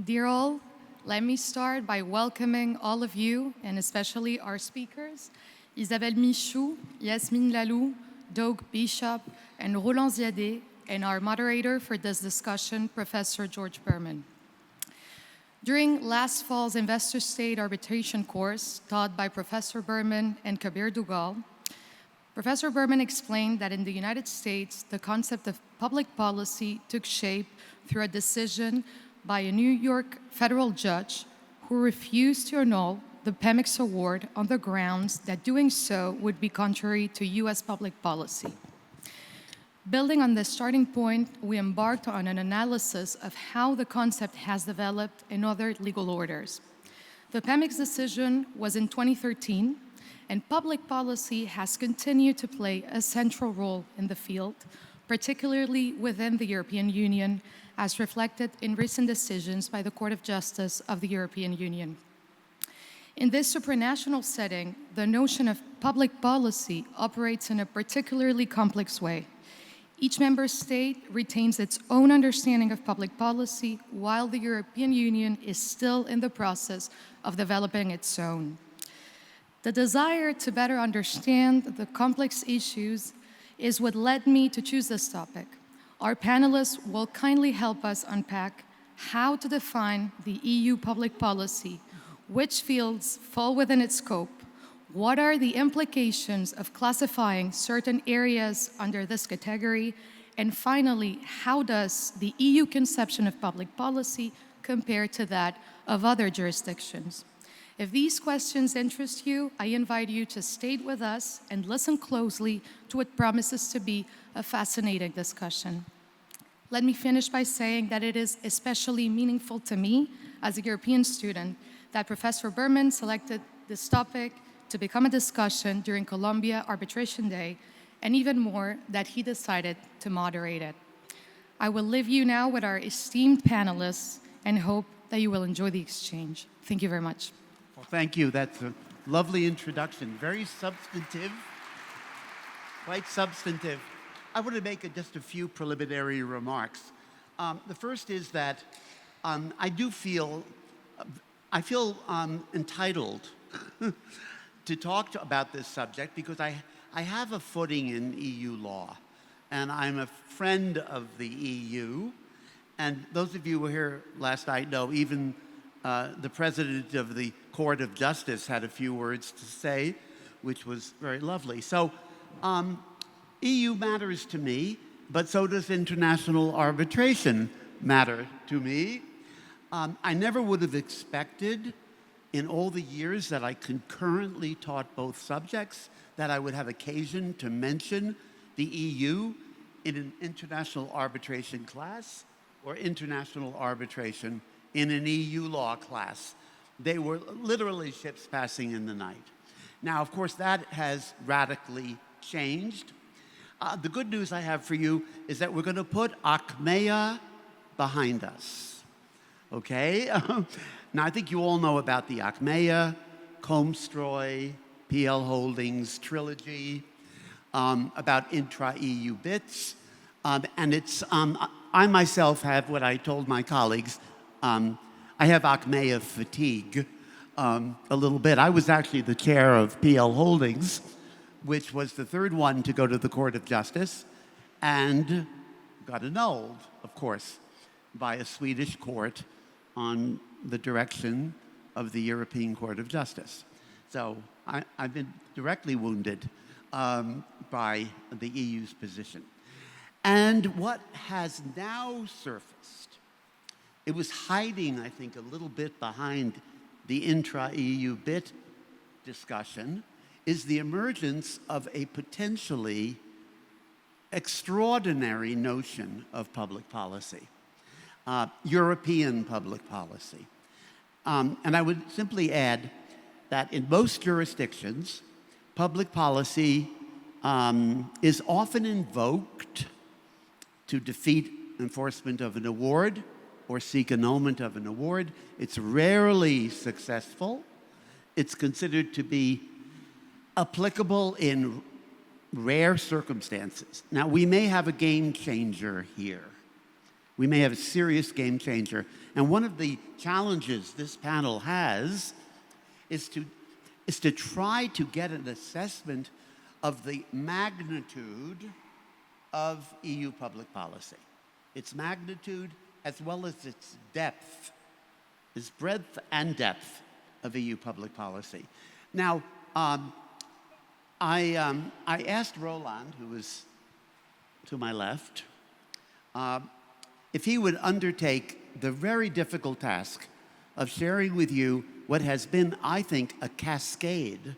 Dear all, let me start by welcoming all of you, and especially our speakers, Isabelle Michou, Yasmine Lahlou, Doak Bishop, and Roland Ziadé, and our moderator for this discussion, Professor George Bermann. During last fall's Investor State Arbitration course taught by Professor Bermann and Kabir Dugal, Professor Bermann explained that in the United States, the concept of public policy took shape through a decision by a New York federal judge who refused to annul the Pemex award on the grounds that doing so would be contrary to US public policy. Building on this starting point, we embarked on an analysis of how the concept has developed in other legal orders. The Pemex decision was in 2013, and public policy has continued to play a central role in the field, particularly within the European Union, as reflected in recent decisions by the Court of Justice of the European Union. In this supranational setting, the notion of public policy operates in a particularly complex way. Each member state retains its own understanding of public policy, while the European Union is still in the process of developing its own. The desire to better understand the complex issues is what led me to choose this topic. Our panelists will kindly help us unpack how to define the EU public policy, which fields fall within its scope, what are the implications of classifying certain areas under this category, and finally, how does the EU conception of public policy compare to that of other jurisdictions? If these questions interest you, I invite you to stay with us and listen closely to what promises to be a fascinating discussion. Let me finish by saying that it is especially meaningful to me as a European student that Professor Bermann selected this topic to become a discussion during Columbia Arbitration Day, and even more, that he decided to moderate it. I will leave you now with our esteemed panelists and hope that you will enjoy the exchange. Thank you very much. Well, thank you. That's a lovely introduction. Very substantive, quite substantive. I want to make just a few preliminary remarks. The first is that I feel entitled to talk about this subject because I have a footing in EU law, and I'm a friend of the EU. And those of you who were here last night know even the president of the Court of Justice had a few words to say, which was very lovely. So EU matters to me, but so does international arbitration matter to me. I never would have expected in all the years that I concurrently taught both subjects that I would have occasion to mention the EU in an international arbitration class or international arbitration in an EU law class. They were literally ships passing in the night. Now, of course, that has radically changed. The good news I have for you is that we're going to put Achmea behind us, okay? Now, I think you all know about the Achmea, Comstroy, PL Holdings trilogy, about intra-EU bits. And it's, I myself have what I told my colleagues, I have Achmea fatigue a little bit. I was actually the chair of PL Holdings, which was the third one to go to the Court of Justice, and got annulled, of course, by a Swedish court on the direction of the European Court of Justice. So I've been directly wounded by the EU's position. And what has now surfaced, it was hiding, I think, a little bit behind the intra-EU bit discussion, is the emergence of a potentially extraordinary notion of public policy, European public policy. And I would simply add that in most jurisdictions, public policy is often invoked to defeat enforcement of an award or seek annulment of an award. It's rarely successful. It's considered to be applicable in rare circumstances. Now, we may have a game changer here. We may have a serious game changer. And one of the challenges this panel has is to try to get an assessment of the magnitude of EU public policy. Its magnitude as well as its depth, its breadth and depth of EU public policy. Now, I asked Roland, who is to my left, if he would undertake the very difficult task of sharing with you what has been, I think, a cascade.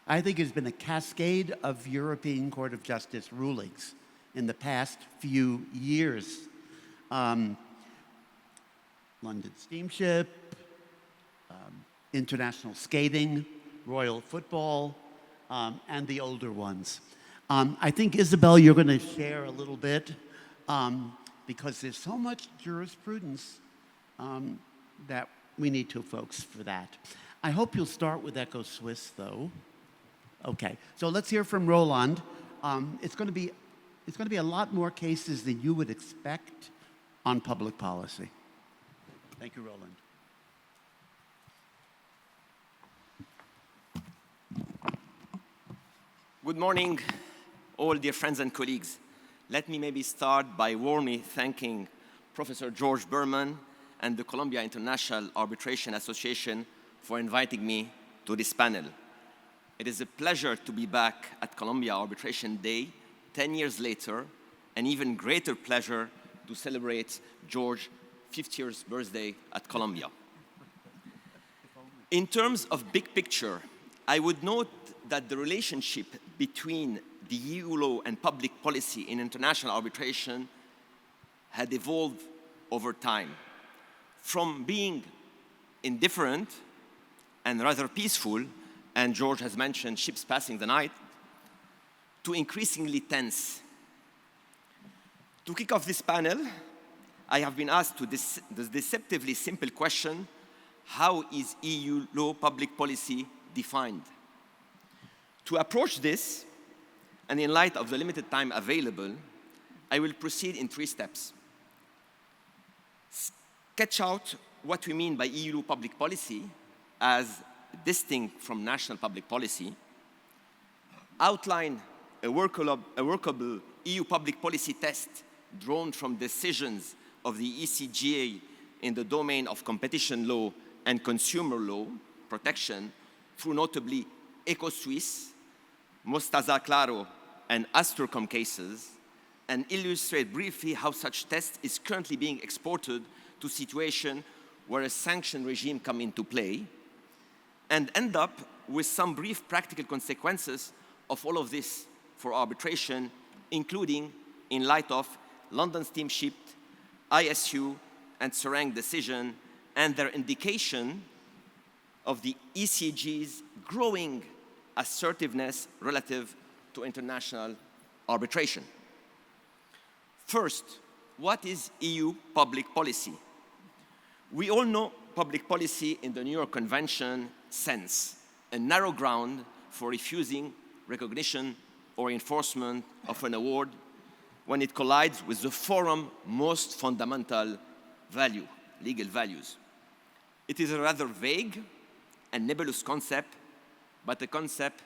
I think it's been a cascade of European Court of Justice rulings in the past few years. London Steamship, international skating, royal football, and the older ones. I think, Isabelle, you're going to share a little bit because there's so much jurisprudence that we need two folks for that. I hope you'll start with Echo Swiss, though. Okay, so let's hear from Roland. It's going to be a lot more cases than you would expect on public policy. Thank you, Roland. Good morning, all dear friends and colleagues. Let me maybe start by warmly thanking Professor George Bermann and the Columbia International Arbitration Association for inviting me to this panel. It is a pleasure to be back at Columbia Arbitration Day 10 years later, an even greater pleasure to celebrate George's 50th birthday at Columbia. In terms of big picture, I would note that the relationship between the EU law and public policy in international arbitration had evolved over time, from being indifferent and rather peaceful, and George has mentioned ships passing the night, to increasingly tense. To kick off this panel, I have been asked the deceptively simple question, how is EU law public policy defined? To approach this, and in light of the limited time available, I will proceed in 3 steps. Sketch out what we mean by EU law public policy as distinct from national public policy, outline a workable EU public policy test drawn from decisions of the ECJA in the domain of competition law and consumer law protection through notably Eco-Suisse, Mostaza Claro and Asturcom cases, and illustrate briefly how such test is currently being exported to situations where a sanction regime come into play, and end up with some brief practical consequences of all of this for arbitration, including in light of London Steamship, ISU, and Seraing decision, and their indication of the ECJ's growing assertiveness relative to international arbitration. First, what is EU public policy? We all know public policy in the New York Convention sense, a narrow ground for refusing recognition or enforcement of an award when it collides with the forum's most fundamental value, legal values. It is a rather vague and nebulous concept, but a concept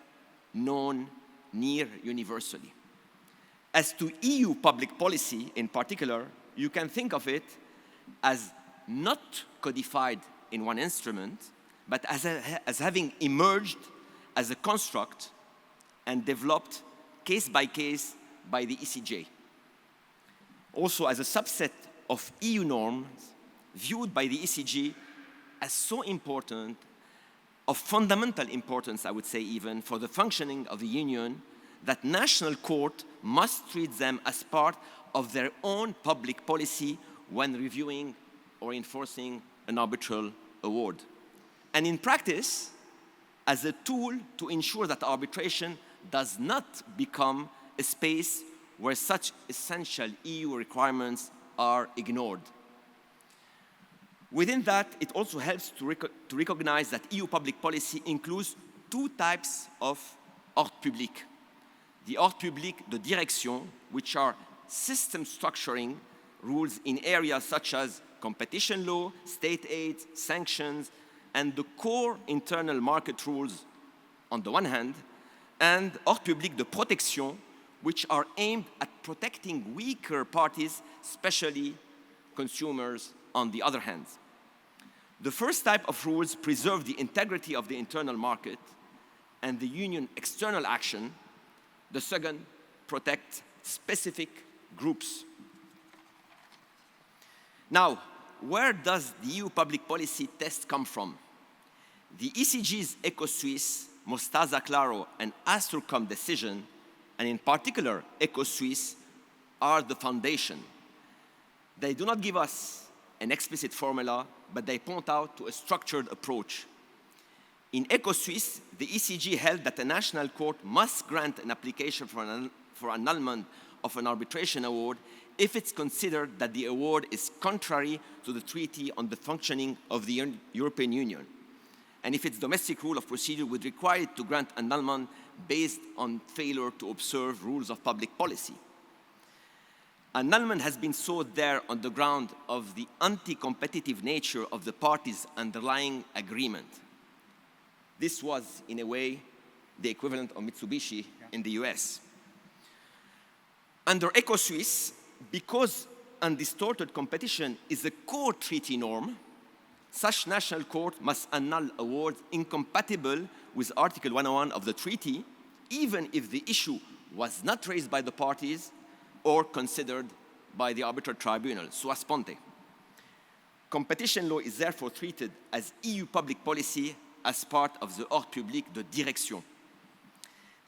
known near universally. As to EU public policy in particular, you can think of it as not codified in one instrument, but as having emerged as a construct and developed case by case by the ECJ. Also as a subset of EU norms viewed by the ECJ as so important, of fundamental importance, I would say even, for the functioning of the Union, that national court must treat them as part of their own public policy when reviewing or enforcing an arbitral award. And in practice, as a tool to ensure that arbitration does not become a space where such essential EU requirements are ignored. Within that, it also helps to recognize that EU public policy includes 2 types of ordre public. The ordre public de direction, which are system structuring rules in areas such as competition law, state aid, sanctions, and the core internal market rules on the one hand, and Ordre public de protection, which are aimed at protecting weaker parties, especially consumers on the other hand. The first type of rules preserve the integrity of the internal market and the union external action. The second protect specific groups. Now, where does the EU public policy test come from? The ECG's Eco-Suisse, Mostaza Claro and Asturcom decision, and in particular Eco-Suisse, are the foundation. They do not give us an explicit formula, but they point out to a structured approach. In Eco-Suisse, the ECG held that a national court must grant an application for annulment of an arbitration award if it's considered that the award is contrary to the Treaty on the Functioning of the European Union, and if its domestic rule of procedure would require it to grant annulment based on failure to observe rules of public policy. Annulment has been sought there on the ground of the anti-competitive nature of the parties' underlying agreement. This was, in a way, the equivalent of Mitsubishi in the US. Under Eco-Suisse, because undistorted competition is a core treaty norm, such national court must annul awards incompatible with Article 101 of the treaty, even if the issue was not raised by the parties or considered by the arbitral tribunal, sua sponte. Competition law is therefore treated as EU public policy as part of the Ordre public de direction.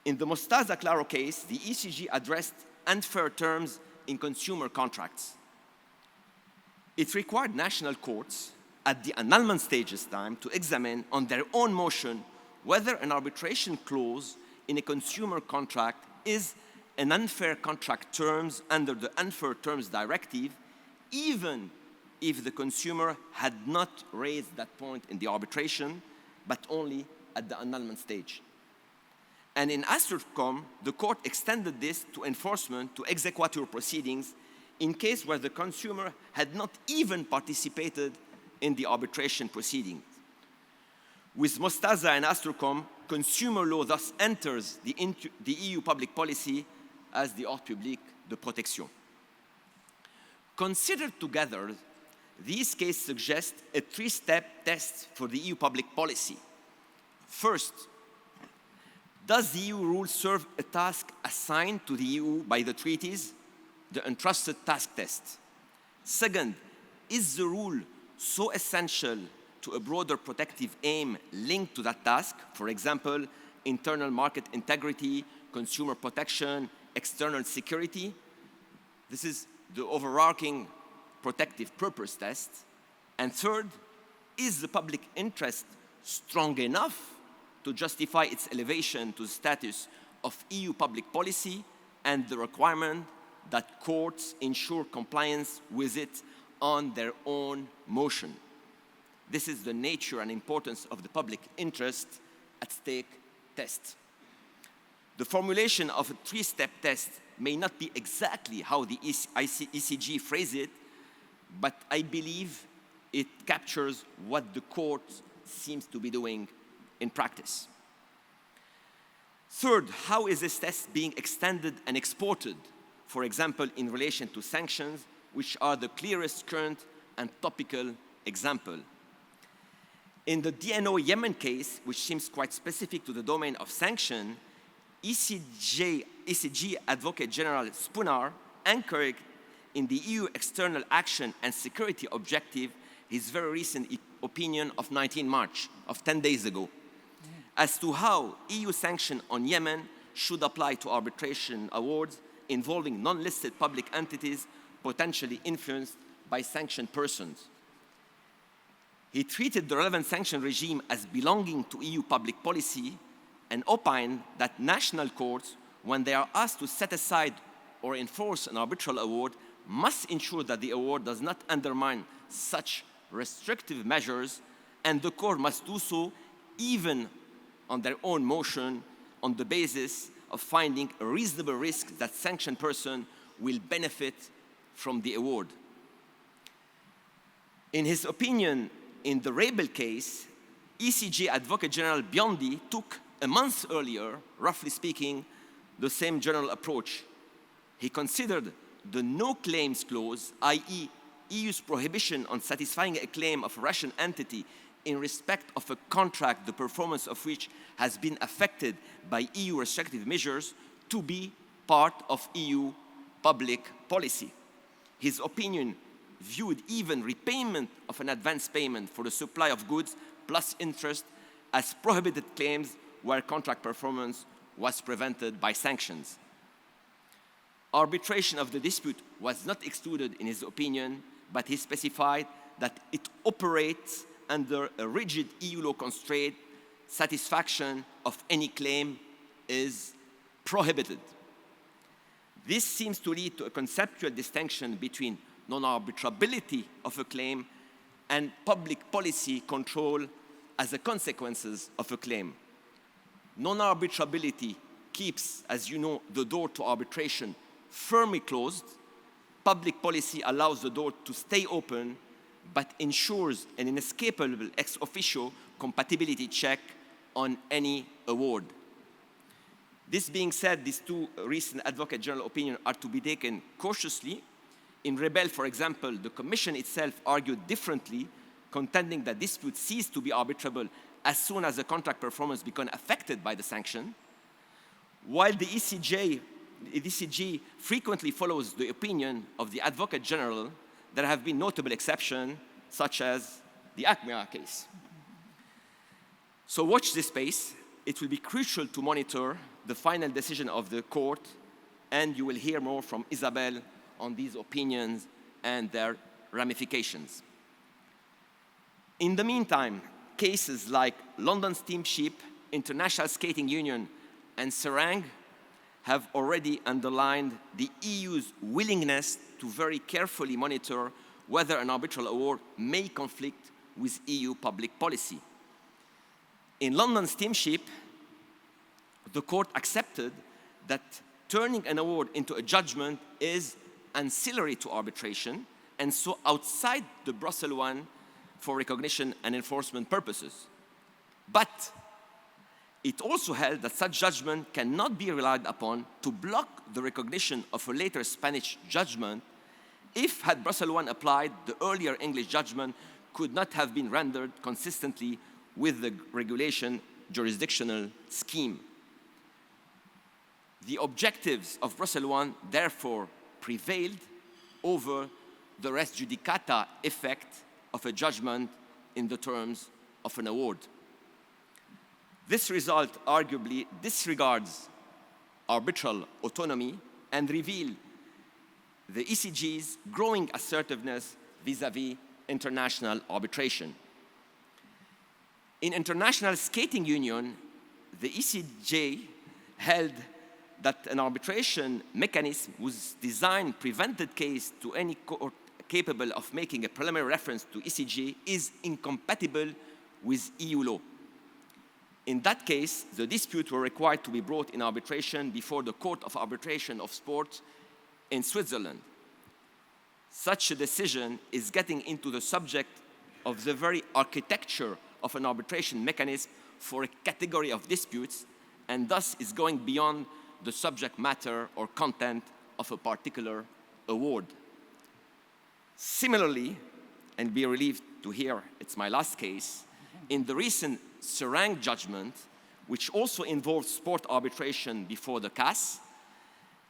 In the Mostaza Claro case, the ECG addressed unfair terms in consumer contracts. It required national courts at the annulment stage this time to examine on their own motion whether an arbitration clause in a consumer contract is an unfair contract terms under the Unfair Terms Directive, even if the consumer had not raised that point in the arbitration, but only at the annulment stage. And in Asturcom, the court extended this to enforcement to exequatur proceedings in case where the consumer had not even participated in the arbitration proceedings. With Mostaza and Asturcom, consumer law thus enters the EU public policy as the Ordre public de protection. Considered together, these cases suggest a three-step test for the EU public policy. First, does the EU rule serve a task assigned to the EU by the treaties, the entrusted task test? Second, is the rule so essential to a broader protective aim linked to that task, for example, internal market integrity, consumer protection, external security? This is the overarching protective purpose test. And third, is the public interest strong enough to justify its elevation to the status of EU public policy and the requirement that courts ensure compliance with it on their own motion? This is the nature and importance of the public interest at stake test. The formulation of a three-step test may not be exactly how the ECG phrased it, but I believe it captures what the court seems to be doing in practice. Third, how is this test being extended and exported, for example, in relation to sanctions, which are the clearest current and topical example? In the DNO Yemen case, which seems quite specific to the domain of sanction, ECG Advocate General Spunar anchored in the EU external action and security objective his very recent opinion of 19 March, of 10 days ago, as to how EU sanction on Yemen should apply to arbitration awards involving non-listed public entities potentially influenced by sanctioned persons. He treated the relevant sanction regime as belonging to EU public policy and opined that national courts, when they are asked to set aside or enforce an arbitral award, must ensure that the award does not undermine such restrictive measures, and the court must do so even on their own motion on the basis of finding a reasonable risk that sanctioned person will benefit from the award. In his opinion, in the Reibel case, ECJ Advocate General Biondi took a month earlier, roughly speaking, the same general approach. He considered the no claims clause, i.e. EU's prohibition on satisfying a claim of a Russian entity in respect of a contract, the performance of which has been affected by EU restrictive measures, to be part of EU public policy. His opinion viewed even repayment of an advance payment for the supply of goods plus interest as prohibited claims where contract performance was prevented by sanctions. Arbitration of the dispute was not excluded in his opinion, but he specified that it operates under a rigid EU law constraint. Satisfaction of any claim is prohibited. This seems to lead to a conceptual distinction between non-arbitrability of a claim and public policy control as a consequences of a claim. Non-arbitrability keeps, as you know, the door to arbitration firmly closed. Public policy allows the door to stay open, but ensures an inescapable ex officio compatibility check on any award. This being said, these two recent Advocate General opinions are to be taken cautiously. In Reibel, for example, the Commission itself argued differently, contending that disputes cease to be arbitrable as soon as the contract performance becomes affected by the sanction, while the ECJ frequently follows the opinion of the Advocate General. There have been notable exceptions, such as the Achmea case. So watch this space. It will be crucial to monitor the final decision of the court, and you will hear more from Isabelle on these opinions and their ramifications. In the meantime, cases like London Steamship, International Skating Union, and Seraing have already underlined the EU's willingness to very carefully monitor whether an arbitral award may conflict with EU public policy. In London Steamship, the court accepted that turning an award into a judgment is ancillary to arbitration, and so outside the Brussels one for recognition and enforcement purposes. But it also held that such judgment cannot be relied upon to block the recognition of a later Spanish judgment if, had Brussels I applied, the earlier English judgment could not have been rendered consistently with the regulation jurisdictional scheme. The objectives of Brussels I therefore prevailed over the res judicata effect of a judgment in the terms of an award. This result arguably disregards arbitral autonomy and reveals the ECJ's growing assertiveness vis-à-vis international arbitration. In International Skating Union, the ECJ held that an arbitration mechanism was designed prevented case to any court capable of making a preliminary reference to ECJ is incompatible with EU law. In that case, the disputes were required to be brought in arbitration before the Court of Arbitration of Sport in Switzerland. Such a decision is getting into the subject of the very architecture of an arbitration mechanism for a category of disputes, and thus is going beyond the subject matter or content of a particular award. Similarly, and be relieved to hear it's my last case, in the recent Seraing judgment, which also involved sport arbitration before the CAS,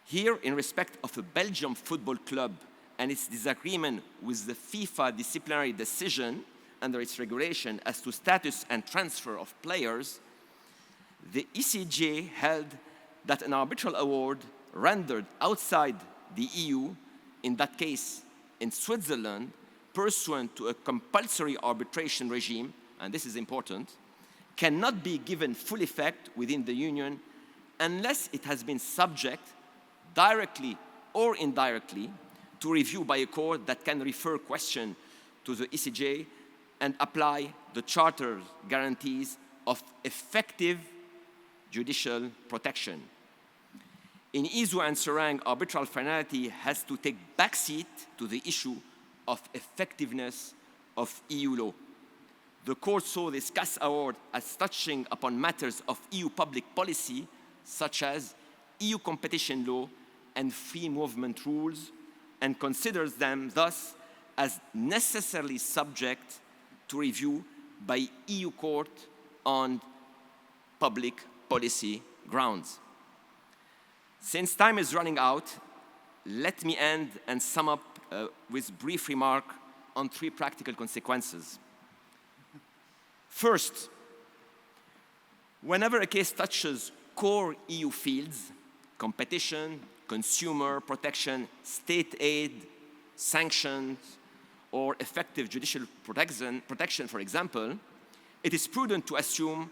here in respect of a Belgian football club and its disagreement with the FIFA disciplinary decision under its regulation as to status and transfer of players, the ECJ held that an arbitral award rendered outside the EU, in that case in Switzerland, pursuant to a compulsory arbitration regime, and this is important, cannot be given full effect within the Union unless it has been subject, directly or indirectly, to review by a court that can refer question to the ECJ and apply the Charter's guarantees of effective judicial protection. In Izu and Seraing, arbitral finality has to take backseat to the issue of effectiveness of EU law. The court saw this CAS award as touching upon matters of EU public policy, such as EU competition law and free movement rules, and considers them thus as necessarily subject to review by EU court on public policy grounds. Since time is running out, let me end and sum up with brief remark on 3 practical consequences. First, whenever a case touches core EU fields, competition, consumer protection, state aid, sanctions, or effective judicial protection, for example, it is prudent to assume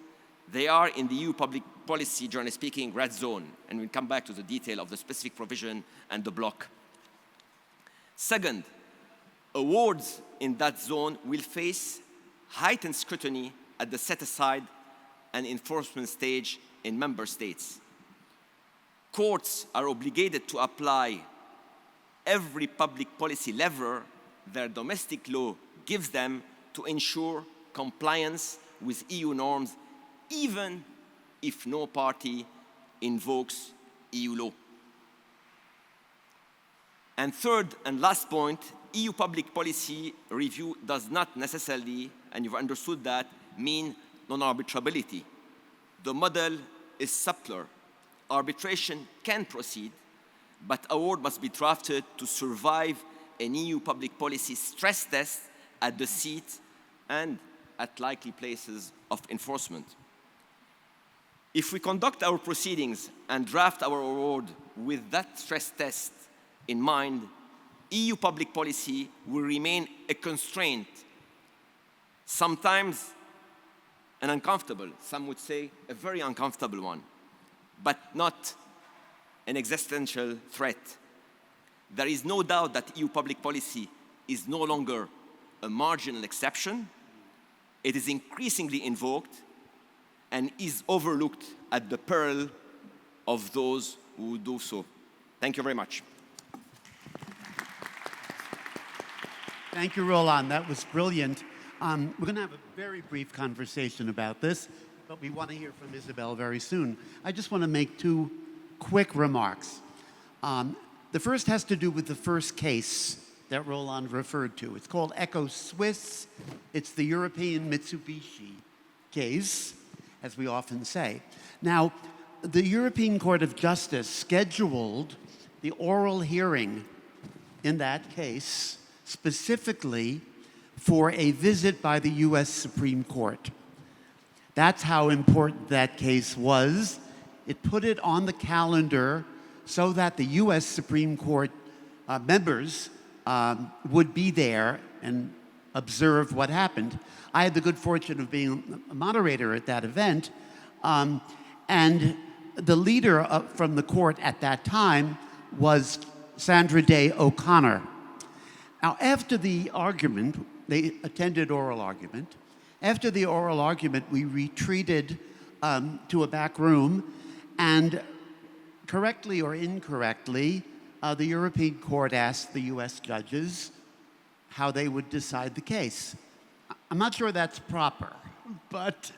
they are in the EU public policy, generally speaking, red zone, and we'll come back to the detail of the specific provision and the block. Second, awards in that zone will face heightened scrutiny at the set-aside and enforcement stage in member states. Courts are obligated to apply every public policy lever their domestic law gives them to ensure compliance with EU norms, even if no party invokes EU law. And third and last point, EU public policy review does not necessarily, and you've understood that, mean non-arbitrability. The model is subtler. Arbitration can proceed, but award must be drafted to survive an EU public policy stress test at the seat and at likely places of enforcement. If we conduct our proceedings and draft our award with that stress test in mind, EU public policy will remain a constraint, sometimes an uncomfortable, some would say a very uncomfortable one, but not an existential threat. There is no doubt that EU public policy is no longer a marginal exception. It is increasingly invoked and is overlooked at the peril of those who do so. Thank you very much. Thank you, Roland. That was brilliant. We're going to have a very brief conversation about this, but we want to hear from Isabelle very soon. I just want to make 2 quick remarks. The first has to do with the first case that Roland referred to. It's called Echo Swiss. It's the European Mitsubishi case, as we often say. Now, the European Court of Justice scheduled the oral hearing in that case specifically for a visit by the US Supreme Court. That's how important that case was. It put it on the calendar so that the US Supreme Court members would be there and observe what happened. I had the good fortune of being a moderator at that event, and the leader from the court at that time was Sandra Day O'Connor. Now, after the argument, they attended oral argument. After the oral argument, we retreated to a back room, and correctly or incorrectly, the European Court asked the US judges how they would decide the case. I'm not sure that's proper, but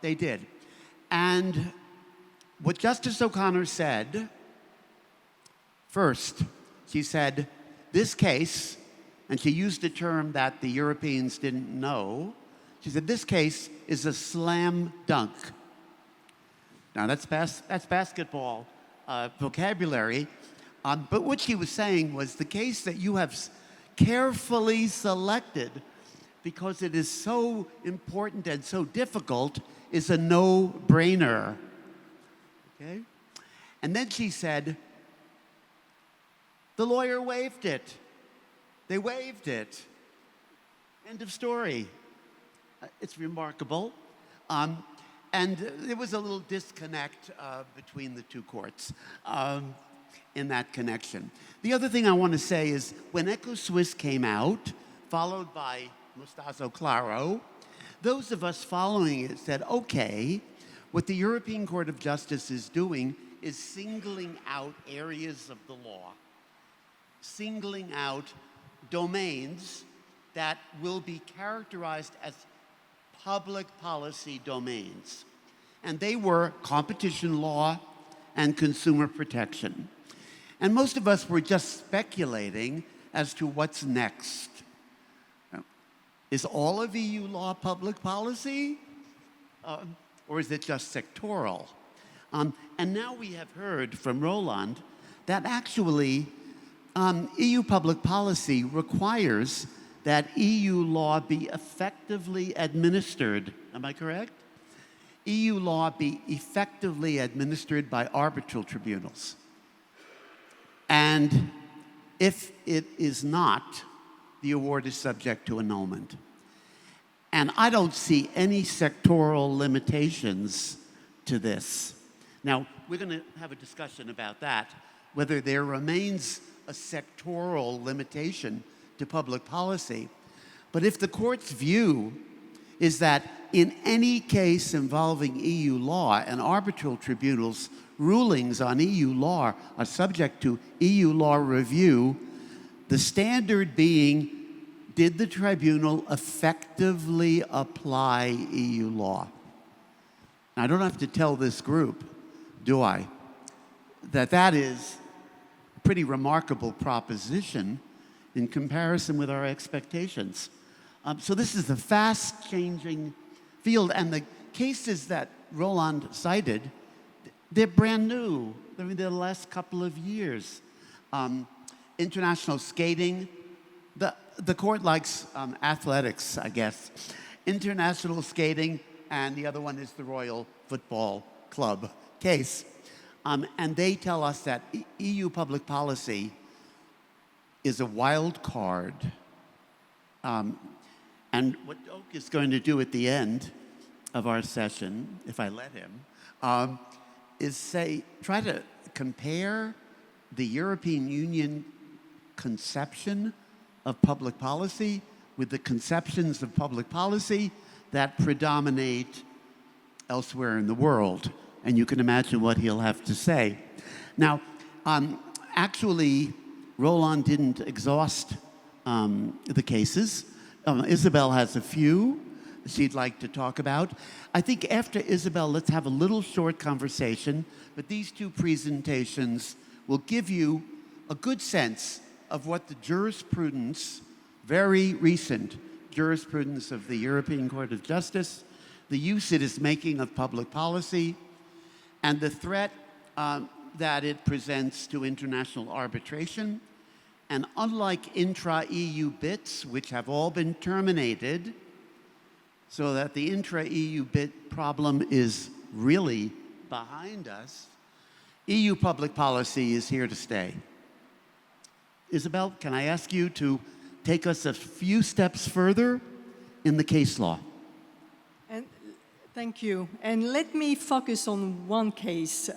they did. And what Justice O'Connor said, first, she said, this case, and she used a term that the Europeans didn't know, she said, this case is a slam dunk. Now, that's basketball vocabulary, but what she was saying was the case that you have carefully selected because it is so important and so difficult is a no-brainer. Okay? And then she said, the lawyer waived it. They waived it. End of story. It's remarkable. And there was a little disconnect between the 2 courts in that connection. The other thing I want to say is when Echo Swiss came out, followed by Mostaza Claro, those of us following it said, okay, what the European Court of Justice is doing is singling out areas of the law, singling out domains that will be characterized as public policy domains. And they were competition law and consumer protection. And most of us were just speculating as to what's next. Is all of EU law public policy? Or is it just sectoral? And now we have heard from Roland that actually EU public policy requires that EU law be effectively administered. Am I correct? EU law be effectively administered by arbitral tribunals. And if it is not, the award is subject to annulment. And I don't see any sectoral limitations to this. Now, we're going to have a discussion about that, whether there remains a sectoral limitation to public policy. But if the court's view is that in any case involving EU law and arbitral tribunals, rulings on EU law are subject to EU law review, the standard being, did the tribunal effectively apply EU law? Now, I don't have to tell this group, do I, that that is a pretty remarkable proposition in comparison with our expectations. So this is a fast-changing field, and the cases that Roland cited, they're brand new. I mean, they're the last couple of years. International skating, the court likes athletics, I guess. International skating, and the other one is the Royal Football Club case. And they tell us that EU public policy is a wild card. And what Doak is going to do at the end of our session, if I let him, is try to compare the European Union conception of public policy with the conceptions of public policy that predominate elsewhere in the world. And you can imagine what he'll have to say. Now, actually, Roland didn't exhaust the cases. Isabelle has a few she'd like to talk about. I think after Isabelle, let's have a little short conversation, but these two presentations will give you a good sense of what the jurisprudence, very recent jurisprudence of the European Court of Justice, the use it is making of public policy, and the threat that it presents to international arbitration. And unlike intra-EU bits, which have all been terminated, so that the intra-EU bit problem is really behind us, EU public policy is here to stay. Isabelle, can I ask you to take us a few steps further in the case law? And thank you. And let me focus on one case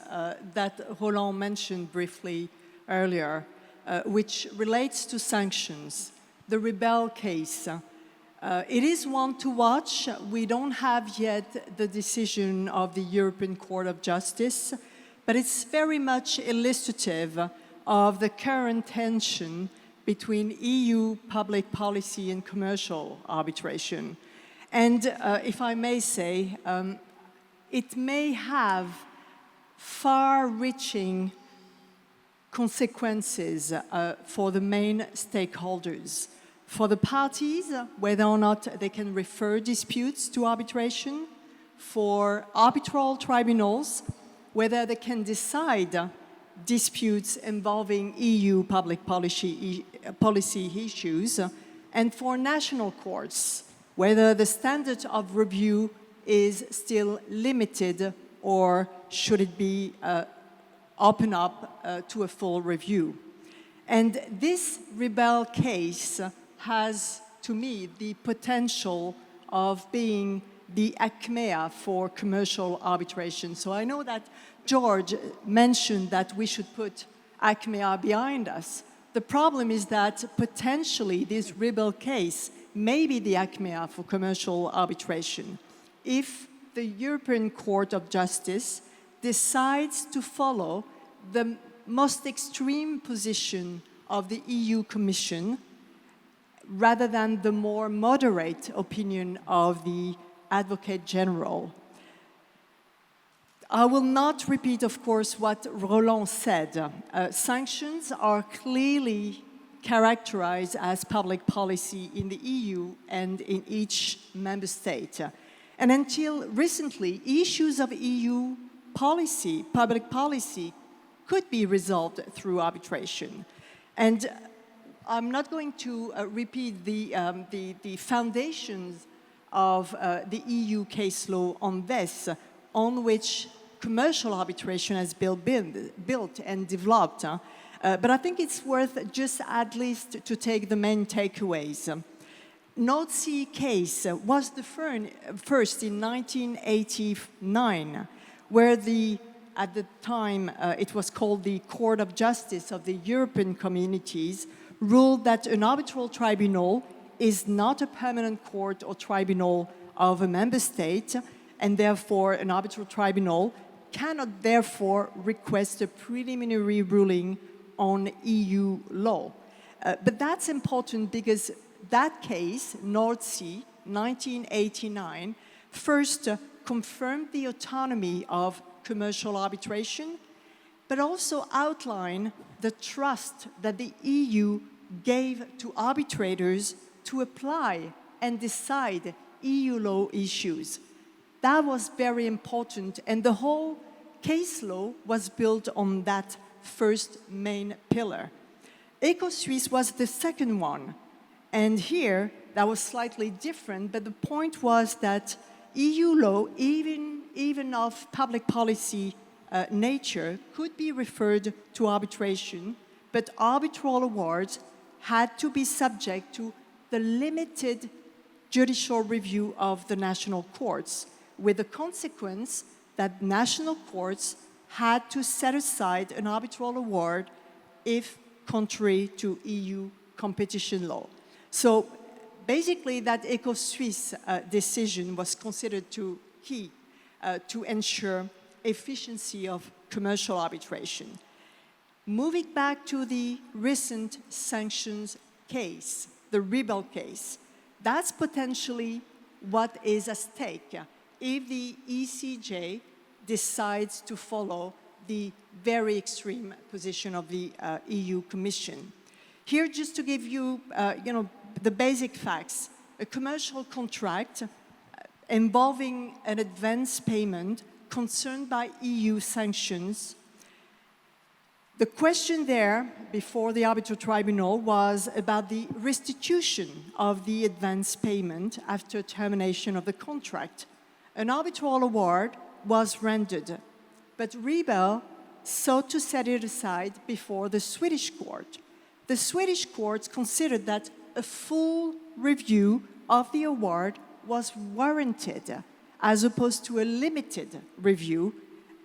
that Roland mentioned briefly earlier, which relates to sanctions, the Reibel case. It is one to watch. We don't have yet the decision of the European Court of Justice, but it's very much illustrative of the current tension between EU public policy and commercial arbitration. And if I may say, it may have far-reaching consequences for the main stakeholders. For the parties, whether or not they can refer disputes to arbitration. For arbitral tribunals, whether they can decide disputes involving EU public policy issues. And for national courts, whether the standard of review is still limited or should it be open up to a full review. And this Reibel case has, to me, the potential of being the Achmea for commercial arbitration. So I know that George mentioned that we should put Achmea behind us. The problem is that potentially this Reibel case may be the Achmea for commercial arbitration if the European Court of Justice decides to follow the most extreme position of the EU Commission, rather than the more moderate opinion of the Advocate General. I will not repeat, of course, what Roland said. Sanctions are clearly characterized as public policy in the EU and in each member state. And until recently, issues of EU policy, public policy, could be resolved through arbitration. And I'm not going to repeat the foundations of the EU case law on this, on which commercial arbitration has built and developed. But I think it's worth just at least to take the main takeaways. Nordsee case was the first in 1989, where at the time it was called the Court of Justice of the European Communities, ruled that an arbitral tribunal is not a permanent court or tribunal of a member state, and therefore an arbitral tribunal cannot therefore request a preliminary ruling on EU law. But that's important because that case, Nordsee, 1989, first confirmed the autonomy of commercial arbitration, but also outlined the trust that the EU gave to arbitrators to apply and decide EU law issues. That was very important, and the whole case law was built on that first main pillar. Eco-Suisse was the second one, and here that was slightly different, but the point was that EU law, even of public policy nature, could be referred to arbitration, but arbitral awards had to be subject to the limited judicial review of the national courts, with the consequence that national courts had to set aside an arbitral award if contrary to EU competition law. So basically that Eco-Suisse decision was considered key to ensure efficiency of commercial arbitration. Moving back to the recent sanctions case, the Reibel case, that's potentially what is at stake if the ECJ decides to follow the very extreme position of the EU Commission. Here, just to give you, the basic facts, a commercial contract involving an advance payment concerned by EU sanctions. The question there before the arbitral tribunal was about the restitution of the advance payment after termination of the contract. An arbitral award was rendered, but Reibel sought to set it aside before the Swedish court. The Swedish courts considered that a full review of the award was warranted, as opposed to a limited review,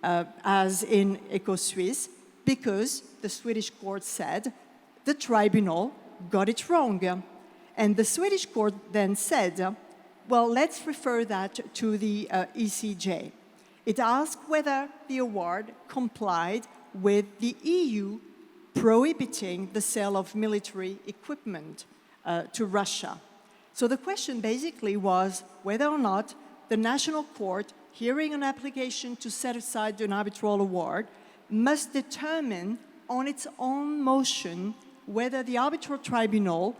as in Eco-Suisse, because the Swedish court said the tribunal got it wrong. And the Swedish court then said, well, let's refer that to the ECJ. It asked whether the award complied with the EU prohibiting the sale of military equipment to Russia. So the question basically was whether or not the national court, hearing an application to set aside an arbitral award, must determine on its own motion whether the arbitral tribunal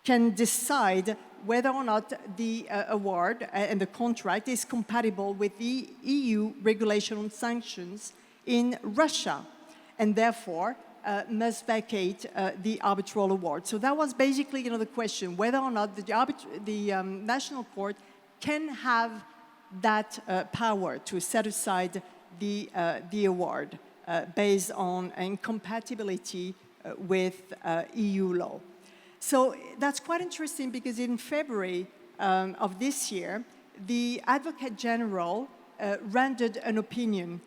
can decide whether or not the award and the contract is compatible with the EU regulation on sanctions in Russia, and therefore must vacate the arbitral award. So that was basically the question, whether or not the national court can have that power to set aside the award based on incompatibility with EU law. So that's quite interesting because in February of this year, the Advocate General rendered an opinion,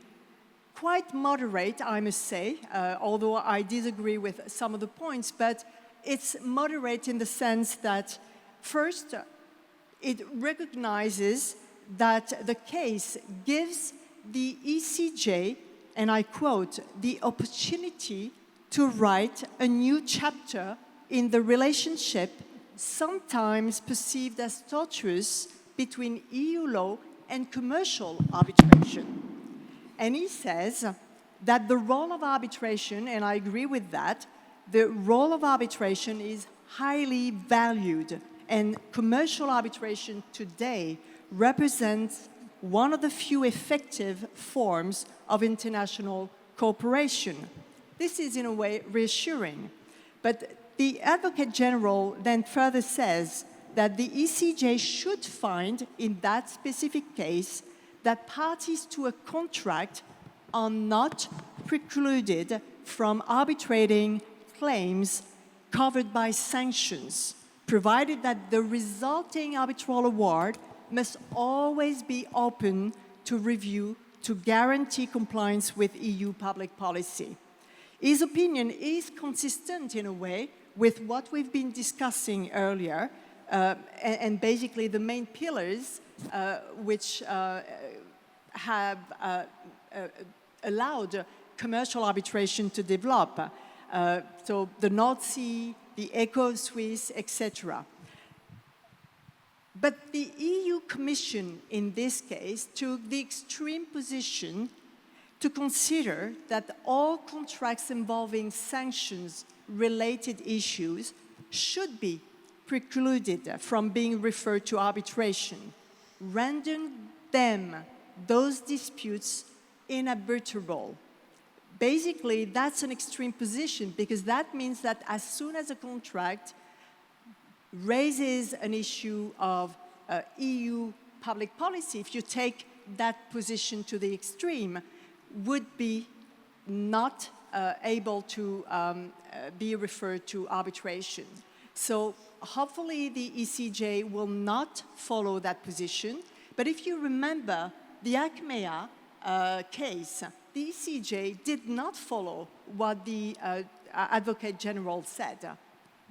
quite moderate, I must say, although I disagree with some of the points, but it's moderate in the sense that, first, it recognizes that the case gives the ECJ, and I quote, the opportunity to write a new chapter in the relationship sometimes perceived as tortuous between EU law and commercial arbitration. And he says that the role of arbitration, and I agree with that, the role of arbitration is highly valued, and commercial arbitration today represents one of the few effective forms of international cooperation. This is in a way reassuring. But the Advocate General then further says that the ECJ should find in that specific case that parties to a contract are not precluded from arbitrating claims covered by sanctions, provided that the resulting arbitral award must always be open to review to guarantee compliance with EU public policy. His opinion is consistent in a way with what we've been discussing earlier, and basically the main pillars which have allowed commercial arbitration to develop. So the Nordsee, the Eco-Swiss, etc. But the EU Commission, in this case, took the extreme position to consider that all contracts involving sanctions-related issues should be precluded from being referred to arbitration, rendering those disputes inarbitrable. Basically, that's an extreme position because that means that as soon as a contract raises an issue of EU public policy, if you take that position to the extreme, would be not able to be referred to arbitration. So hopefully the ECJ will not follow that position. But if you remember the Achmea case, the ECJ did not follow what the Advocate General said,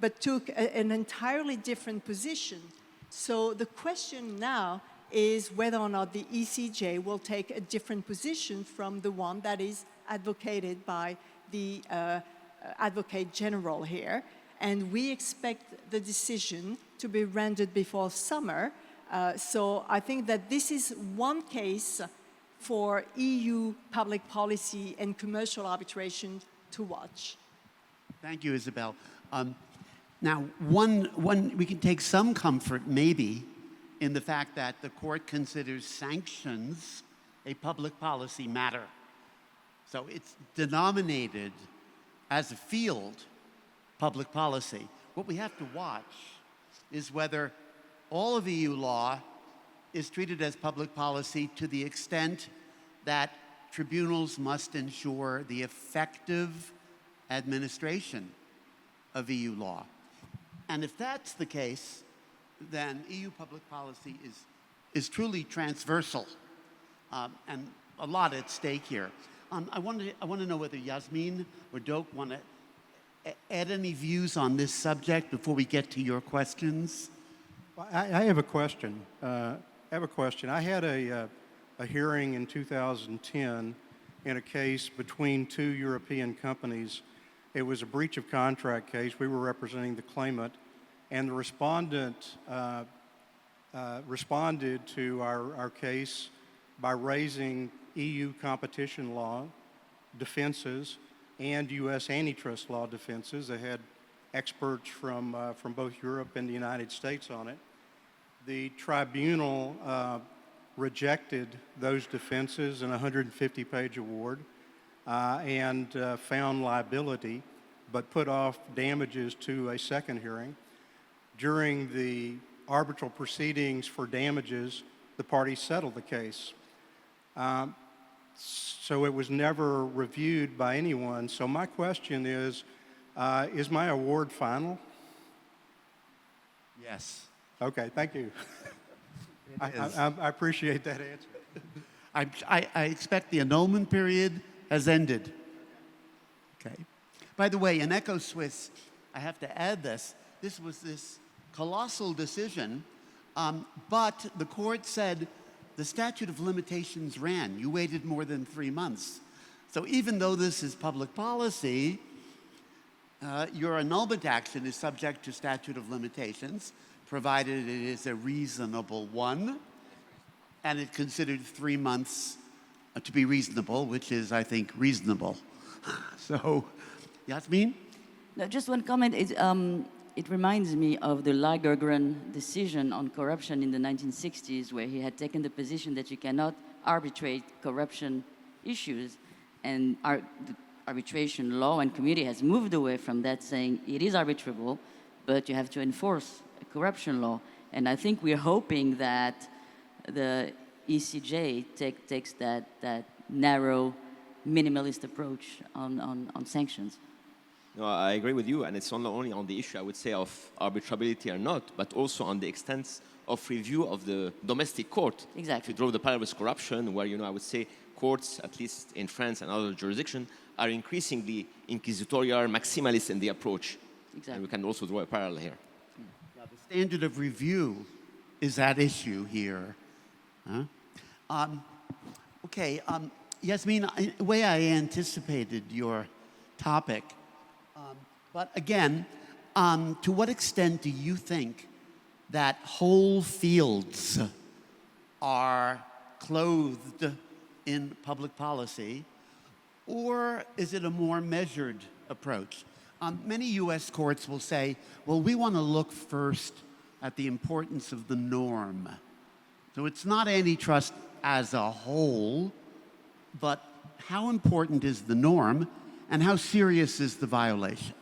but took an entirely different position. So the question now is whether or not the ECJ will take a different position from the one that is advocated by the Advocate General here. And we expect the decision to be rendered before summer. So I think that this is one case for EU public policy and commercial arbitration to watch. Thank you, Isabelle. Now, we can take some comfort, maybe, in the fact that the court considers sanctions a public policy matter. So it's denominated as a field public policy. What we have to watch is whether all of EU law is treated as public policy to the extent that tribunals must ensure the effective administration of EU law. And if that's the case, then EU public policy is truly transversal, and a lot at stake here. I want to know whether Yasmine or Doak want to add any views on this subject before we get to your questions. I have a question. I had a hearing in 2010 in a case between two European companies. It was a breach of contract case. We were representing the claimant, and the respondent responded to our case by raising EU competition law defenses and U.S. antitrust law defenses. They had experts from both Europe and the United States on it. The tribunal rejected those defenses in a 150-page award and found liability, but put off damages to a second hearing. During the arbitral proceedings for damages, the parties settled the case. So it was never reviewed by anyone. So my question is my award final? Yes. Okay, thank you. I appreciate that answer. I expect the annulment period has ended. Okay. By the way, in Eco-Swiss, I have to add this. This was this colossal decision, but the court said the statute of limitations ran. You waited more than 3 months. So even though this is public policy, Your annulment action is subject to statute of limitations, provided it is a reasonable one, and it's considered 3 months to be reasonable, which is, I think, reasonable. So, Yasmine? No, just one comment. It reminds me of the Lagergren decision on corruption in the 1960s, where he had taken the position that you cannot arbitrate corruption issues, and the arbitration law and community has moved away from that, saying it is arbitrable, but you have to enforce a corruption law. And I think we're hoping that the ECJ takes that narrow, minimalist approach on sanctions. No, I agree with you, and it's not only on the issue, I would say, of arbitrability or not, but also on the extent of review of the domestic court. Exactly. If you draw the parallel with corruption, where, I would say courts, at least in France and other jurisdictions, are increasingly inquisitorial, maximalist in the approach. Exactly. And we can also draw a parallel here. Yeah, the standard of review is at issue here. Huh? Okay, Yasmine, in a way I anticipated your topic. But again, to what extent do you think that whole fields are clothed in public policy, or is it a more measured approach? Many US courts will say, well, we want to look first at the importance of the norm. So it's not antitrust as a whole, but how important is the norm and how serious is the violation?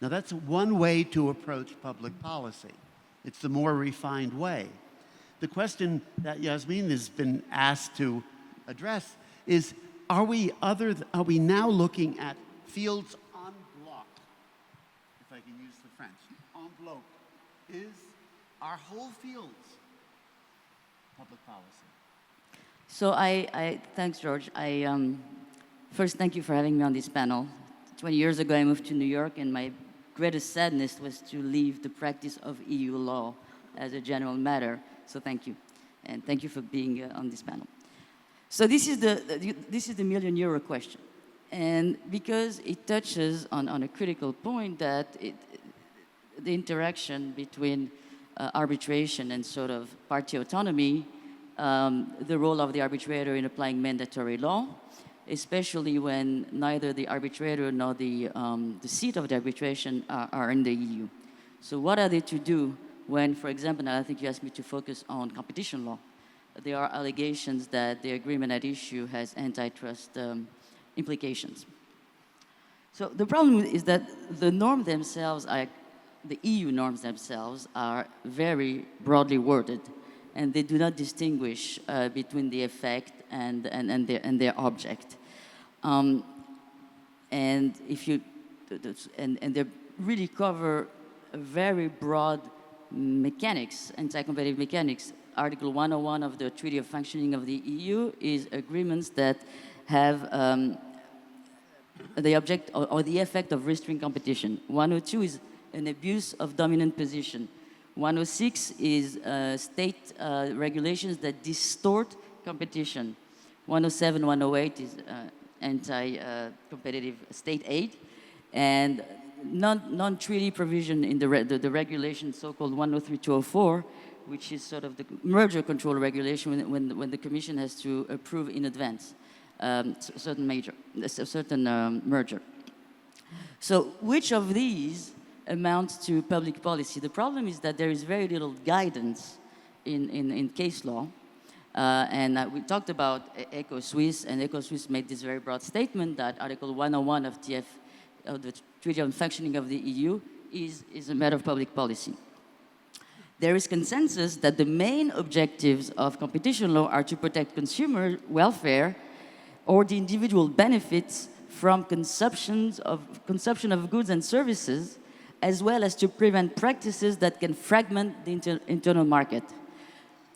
Now, that's one way to approach public policy. It's the more refined way. The question that Yasmine has been asked to address is, are we now looking at fields en bloc, if I can use the French, en bloc, are whole fields public policy? So thanks, George. First, thank you for having me on this panel. 20 years ago, I moved to New York, and my greatest sadness was to leave the practice of EU law as a general matter. So thank you, and thank you for being on this panel. So this is the million-euro question, and because it touches on a critical point that the interaction between arbitration and sort of party autonomy, the role of the arbitrator in applying mandatory law, especially when neither the arbitrator nor the seat of the arbitration are in the EU. So what are they to do when, for example, and I think you asked me to focus on competition law, there are allegations that the agreement at issue has antitrust implications. So the problem is that the norms themselves, the EU norms themselves, are very broadly worded, and they do not distinguish between the effect and their object. And they really cover a very broad mechanics, anti-competitive mechanics. Article 101 of the Treaty of Functioning of the EU is agreements that have the object or the effect of restricting competition. 102 is an abuse of dominant position. 106 is state regulations that distort competition. 107, 108 is anti-competitive state aid, and non-treaty provision in the regulation, so-called 103, 204, which is sort of the merger control regulation when the Commission has to approve in advance certain merger. So which of these amounts to public policy? The problem is that there is very little guidance in case law. We talked about EcoSwiss, and EcoSwiss made this very broad statement that Article 101 of the Treaty on Functioning of the EU is a matter of public policy. There is consensus that the main objectives of competition law are to protect consumer welfare or the individual benefits from consumption of goods and services, as well as to prevent practices that can fragment the internal market.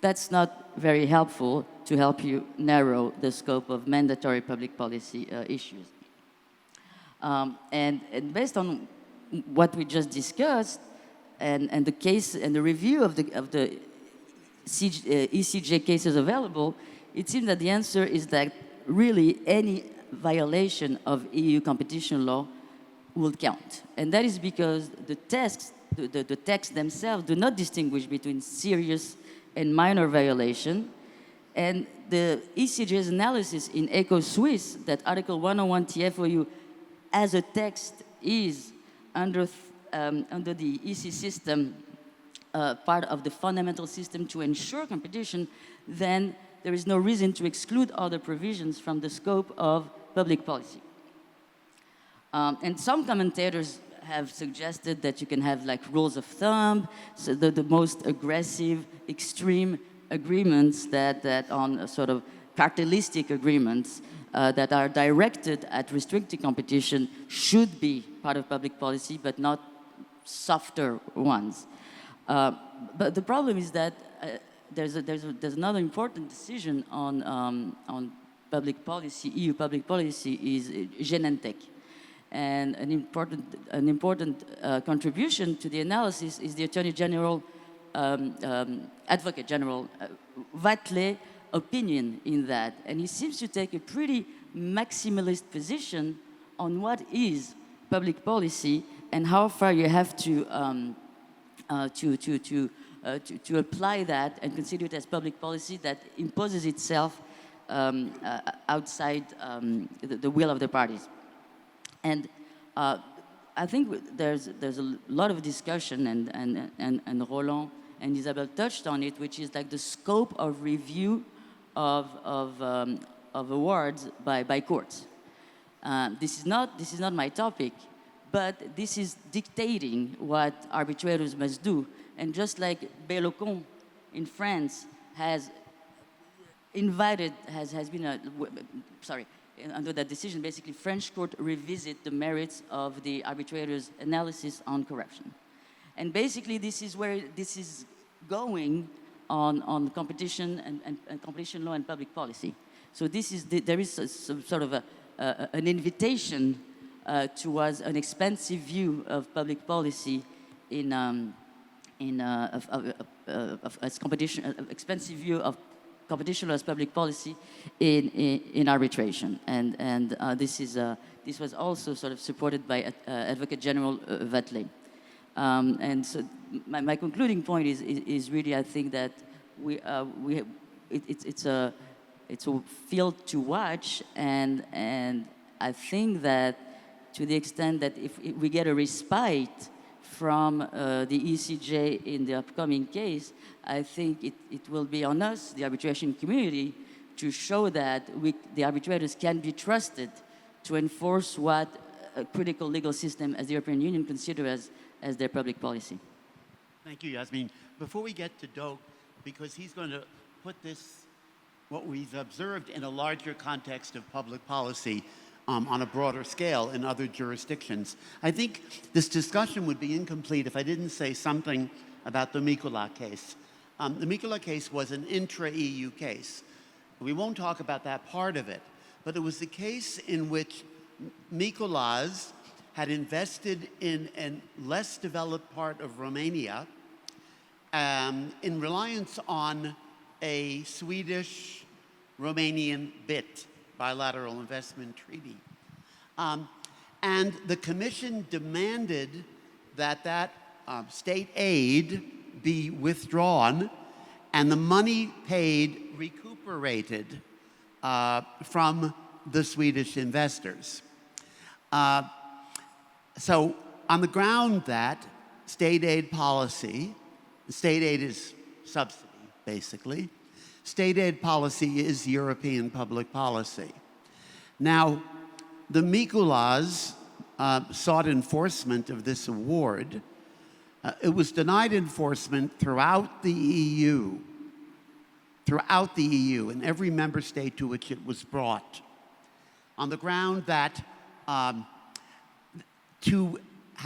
That's not very helpful to help you narrow the scope of mandatory public policy issues. And based on what we just discussed, and the case and the review of the ECJ cases available, it seems that the answer is that really any violation of EU competition law will count. And that is because the texts themselves do not distinguish between serious and minor violation. And the ECJ's analysis in ECO Suisse that Article 101 TFOU as a text is under the EC system part of the fundamental system to ensure competition, then there is no reason to exclude other provisions from the scope of public policy. And some commentators have suggested that you can have like rules of thumb, so the most aggressive, extreme agreements that on sort of cartelistic agreements that are directed at restricting competition should be part of public policy, but not softer ones. But the problem is that there's another important decision on public policy, EU public policy, is Genentech. And an important contribution to the analysis is the Attorney General, Advocate General Watley opinion in that. And he seems to take a pretty maximalist position on what is public policy and how far you have to apply that and consider it as public policy that imposes itself outside the will of the parties. And I think there's a lot of discussion, and Roland and Isabelle touched on it, which is like the scope of review of awards by courts. This is not my topic, but this is dictating what arbitrators must do. And just like Belokon in France has been under that decision, basically French court revisit the merits of the arbitrator's analysis on corruption. And basically this is where this is going on competition and competition law and public policy. So there is some sort of an invitation towards an expansive view of public policy expansive view of competition law as public policy in arbitration, and this was also sort of supported by Advocate General Watley. And so my concluding point is really, I think that it's a field to watch, and I think that to the extent that if we get a respite from the ECJ in the upcoming case, I think it will be on us, the arbitration community, to show that the arbitrators can be trusted to enforce what a critical legal system as the European Union consider as their public policy. Thank you, Yasmine. Before we get to Doak, because he's going to put this, what we've observed, in a larger context of public policy on a broader scale in other jurisdictions, I think this discussion would be incomplete if I didn't say something about the Micula case. The Micula case was an intra-EU case. We won't talk about that part of it, but it was the case in which Miculas had invested in a less developed part of Romania in reliance on a Swedish-Romanian BIT, bilateral investment treaty. And the Commission demanded that state aid be withdrawn and the money paid recuperated from the Swedish investors. So on the ground that state aid policy, state aid is subsidy, basically, state aid policy is European public policy. Now, the Miculas sought enforcement of this award. It was denied enforcement throughout the EU, in every member state to which it was brought, on the ground that how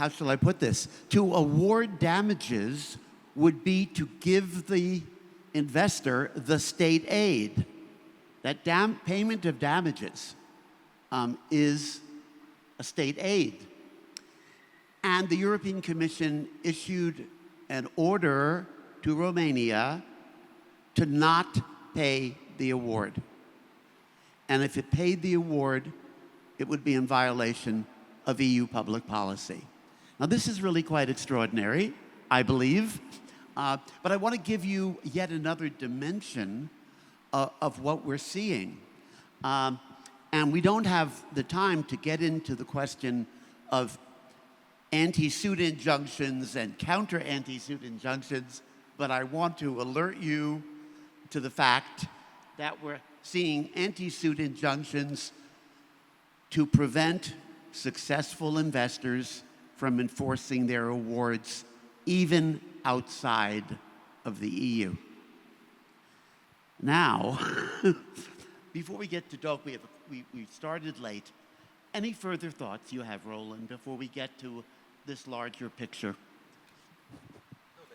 shall I put this, to award damages would be to give the investor the state aid. That payment of damages is a state aid. And the European Commission issued an order to Romania to not pay the award. And if it paid the award, it would be in violation of EU public policy. Now, this is really quite extraordinary, I believe, but I want to give you yet another dimension of what we're seeing. And we don't have the time to get into the question of anti-suit injunctions and counter-anti-suit injunctions, but I want to alert you to the fact that we're seeing anti-suit injunctions to prevent successful investors from enforcing their awards even outside of the EU. Now, before we get to Doak, we started late. Any further thoughts you have, Roland, before we get to this larger picture?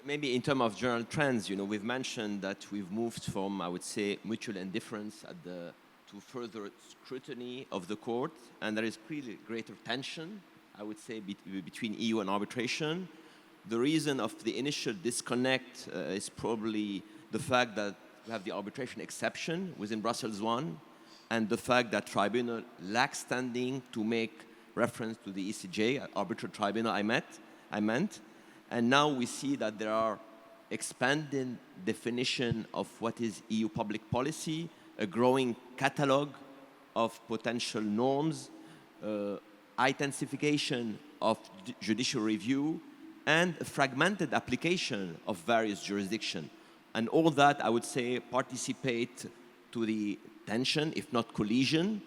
Maybe in terms of general trends, we've mentioned that we've moved from, I would say, mutual indifference to further scrutiny of the court, and there is clearly greater tension, I would say, between EU and arbitration. The reason of the initial disconnect is probably the fact that we have the arbitration exception within Brussels I, and the fact that tribunal lacks standing to make reference to the ECJ, arbitral tribunal I meant. And now we see that there are expanded definition of what is EU public policy, a growing catalog of potential norms, intensification of judicial review, and a fragmented application of various jurisdictions. And all that, I would say, participate to the tension, if not collision.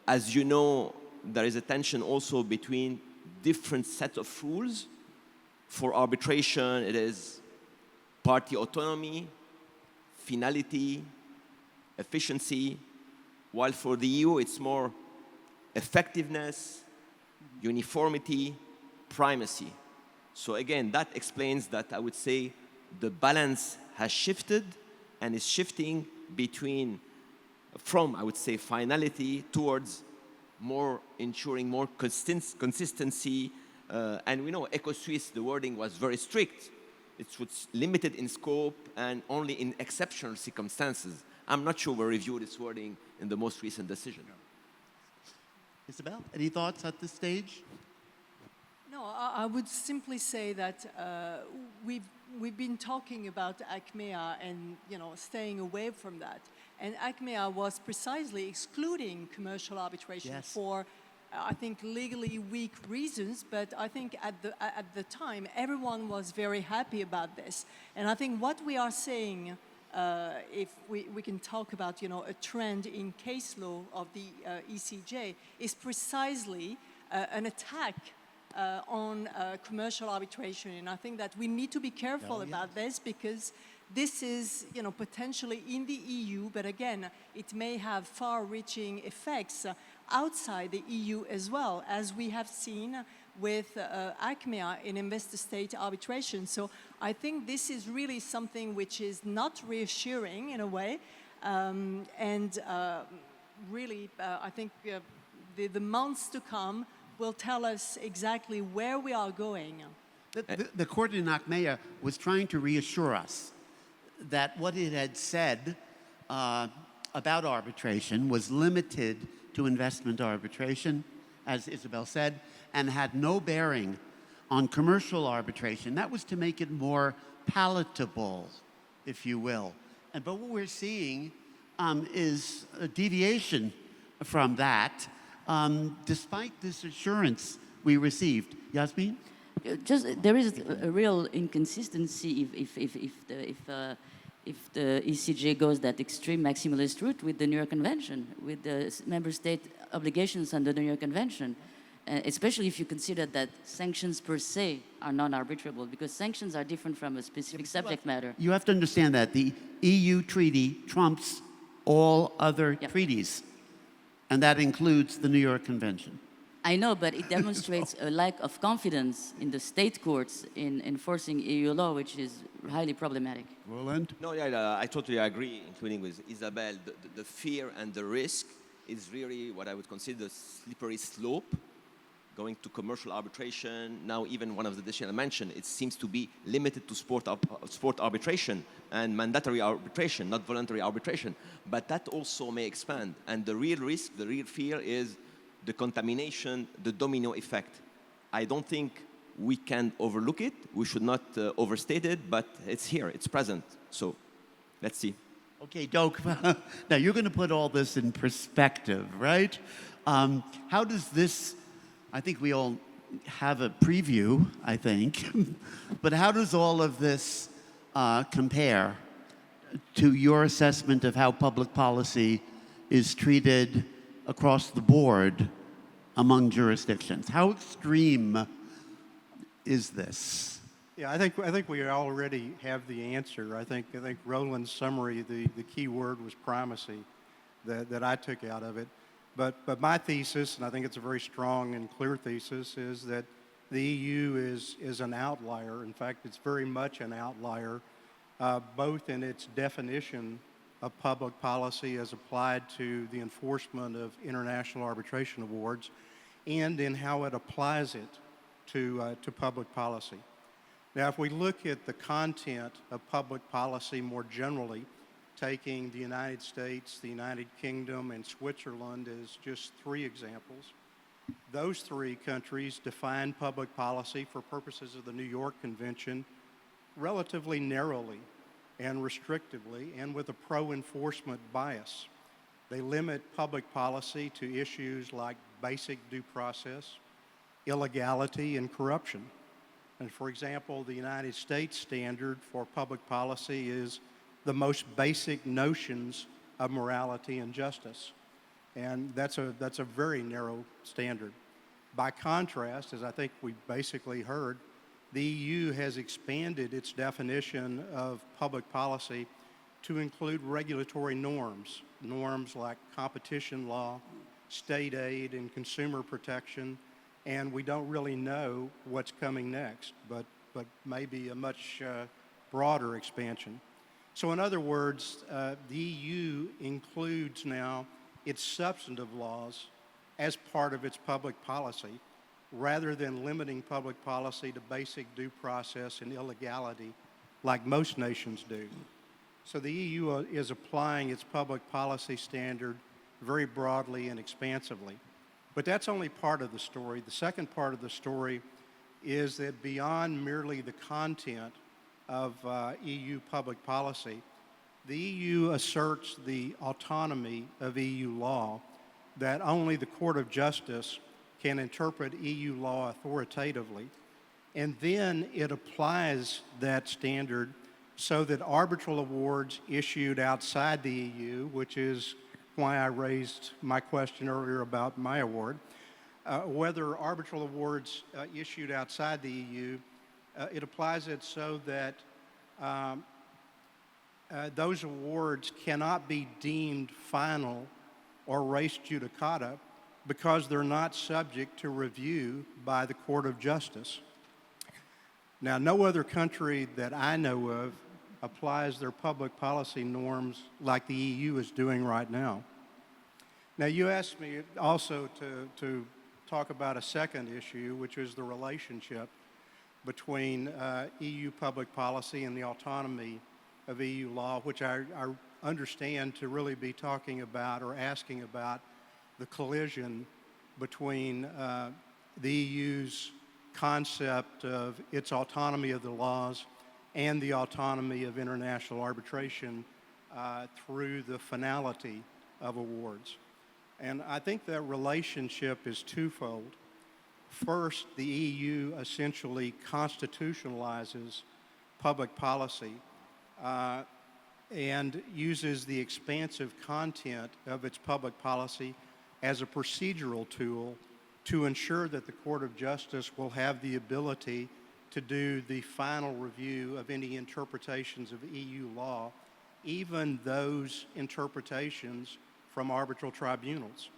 As you know, there is a tension also between different sets of rules. For arbitration, it is party autonomy, finality, efficiency, while for the EU, it's more effectiveness, uniformity, primacy. So again, that explains that I would say the balance has shifted and is shifting from, I would say, finality towards more ensuring more consistency. And we know Eco-Suisse, the wording was very strict. It was limited in scope and only in exceptional circumstances. I'm not sure we reviewed this wording in the most recent decision. Isabelle, any thoughts at this stage? No, I would simply say that we've been talking about Achmea and staying away from that. And Achmea was precisely excluding commercial arbitration for, I think, legally weak reasons. But I think at the time, everyone was very happy about this. And I think what we are saying, if we can talk about a trend in case law of the ECJ, is precisely an attack on commercial arbitration. And I think that we need to be careful about this, because this is potentially in the EU, but again, it may have far-reaching effects outside the EU as well, as we have seen with Achmea in investor-state arbitration. So I think this is really something which is not reassuring in a way, and really I think the months to come will tell us exactly where we are going. The court in Achmea was trying to reassure us that what it had said about arbitration was limited to investment arbitration, as Isabelle said, and had no bearing on commercial arbitration. That was to make it more palatable, if you will. But what we're seeing is a deviation from that, despite this assurance we received. Yasmine? There is a real inconsistency if the ECJ goes that extreme maximalist route with the New York Convention, with the member state obligations under the New York Convention, especially if you consider that sanctions per se are non-arbitrable, because sanctions are different from a specific subject matter. You have to understand that the EU treaty trumps all other treaties, and that includes the New York Convention. I know, but it demonstrates a lack of confidence in the state courts in enforcing EU law, which is highly problematic. Roland? No, I totally agree, including with Isabelle. The fear and the risk is really what I would consider a slippery slope, going to commercial arbitration. Now, even one of the decisions I mentioned, it seems to be limited to sport arbitration and mandatory arbitration, not voluntary arbitration. But that also may expand. And the real risk, the real fear is the contamination, the domino effect. I don't think we can overlook it. We should not overstate it, but it's here, it's present. So let's see. Okay, Doak, now you're going to put all this in perspective, right? How does this, I think we all have a preview, I think, but how does all of this compare to your assessment of how public policy is treated across the board among jurisdictions? How extreme is this? Yeah, I think we already have the answer. I think Roland's summary, the key word was primacy that I took out of it. But my thesis, and I think it's a very strong and clear thesis, is that the EU is an outlier. In fact, it's very much an outlier, both in its definition of public policy as applied to the enforcement of international arbitration awards, and in how it applies it to public policy. Now, if we look at the content of public policy more generally, taking the United States, the United Kingdom, and Switzerland as just three examples, those three countries define public policy for purposes of the New York Convention relatively narrowly and restrictively and with a pro-enforcement bias. They limit public policy to issues like basic due process, illegality, and corruption. And for example, the United States standard for public policy is the most basic notions of morality and justice. And that's a very narrow standard. By contrast, as I think we basically heard, the EU has expanded its definition of public policy to include regulatory norms, norms like competition law, state aid, and consumer protection, and we don't really know what's coming next, but maybe a much broader expansion. So in other words, the EU includes now its substantive laws as part of its public policy, rather than limiting public policy to basic due process and illegality like most nations do. So the EU is applying its public policy standard very broadly and expansively. But that's only part of the story. The second part of the story is that beyond merely the content of EU public policy, the EU asserts the autonomy of EU law, that only the Court of Justice can interpret EU law authoritatively, and then it applies that standard so that arbitral awards issued outside the EU, which is why I raised my question earlier about my award, whether arbitral awards issued outside the EU, it applies it so that those awards cannot be deemed final or res judicata because they're not subject to review by the Court of Justice. Now, no other country that I know of applies their public policy norms like the EU is doing right now. Now, you asked me also to talk about a second issue, which is the relationship between EU public policy and the autonomy of EU law, which I understand to really be talking about or asking about the collision between the EU's concept of its autonomy of the laws and the autonomy of international arbitration through the finality of awards. And I think that relationship is twofold. First, the EU essentially constitutionalizes public policy and uses the expansive content of its public policy as a procedural tool to ensure that the Court of Justice will have the ability to do the final review of any interpretations of EU law, even those interpretations from arbitral tribunals.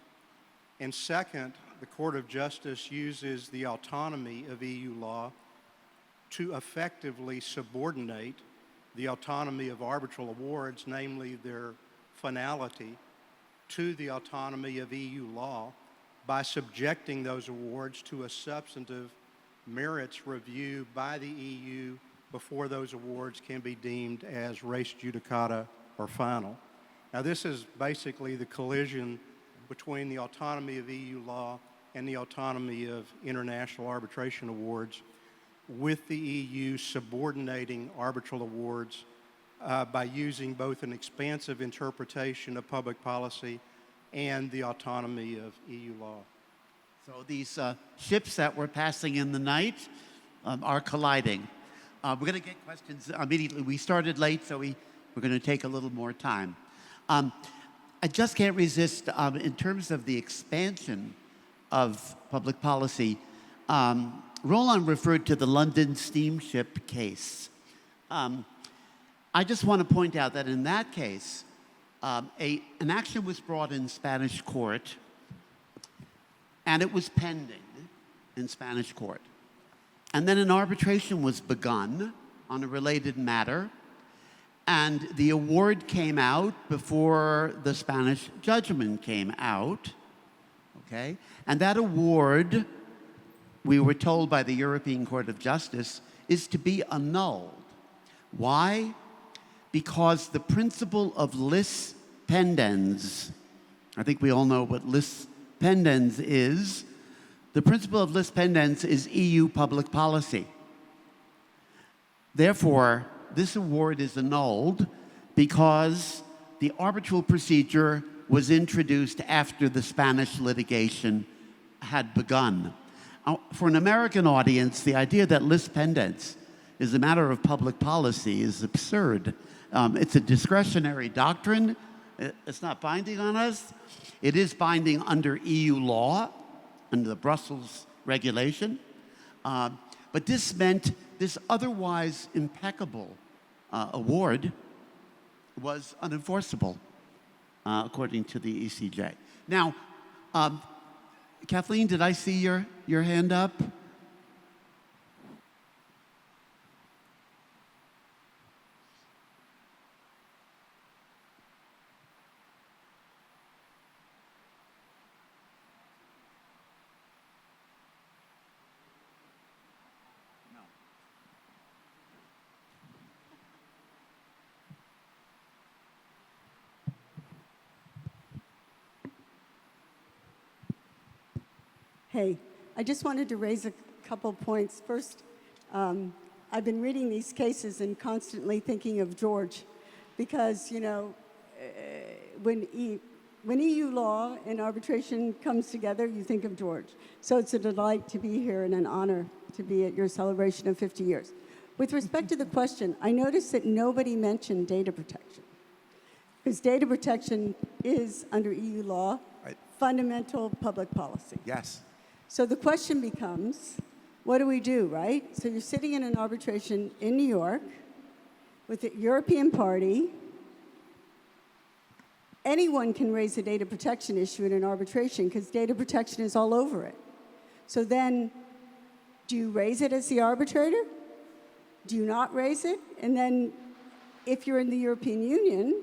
And second, the Court of Justice uses the autonomy of EU law to effectively subordinate the autonomy of arbitral awards, namely their finality, to the autonomy of EU law by subjecting those awards to a substantive merits review by the EU before those awards can be deemed as res judicata or final. Now, this is basically the collision between the autonomy of EU law and the autonomy of international arbitration awards, with the EU subordinating arbitral awards by using both an expansive interpretation of public policy and the autonomy of EU law. So these ships that were passing in the night are colliding. We're going to get questions immediately. We started late, so we're going to take a little more time. I just can't resist, in terms of the expansion of public policy, Roland referred to the London Steamship case. I just want to point out that in that case, an action was brought in Spanish court, and it was pending in Spanish court. And then an arbitration was begun on a related matter, and the award came out before the Spanish judgment came out, okay? And that award, we were told by the European Court of Justice, is to be annulled. Why? Because the principle of lis pendens, I think we all know what lis pendens is. The principle of lis pendens is EU public policy. Therefore, this award is annulled because the arbitral procedure was introduced after the Spanish litigation had begun. For an American audience, the idea that lis pendens is a matter of public policy is absurd. It's a discretionary doctrine. It's not binding on us. It is binding under EU law, under the Brussels regulation. But this meant this otherwise impeccable award was unenforceable, according to the ECJ. Now, Kathleen, did I see your hand up? Hey, I just wanted to raise a couple points. First, I've been reading these cases and constantly thinking of George, because, you know, when EU law and arbitration comes together, you think of George. So it's a delight to be here and an honor to be at your celebration of 50 years. With respect to the question, I noticed that nobody mentioned data protection, because data protection is, under EU law, fundamental public policy. Yes. So the question becomes, what do we do, right? So you're sitting in an arbitration in New York with a European party. Anyone can raise a data protection issue in an arbitration because data protection is all over it. So then, do you raise it as the arbitrator? Do you not raise it? And then, if you're in the European Union,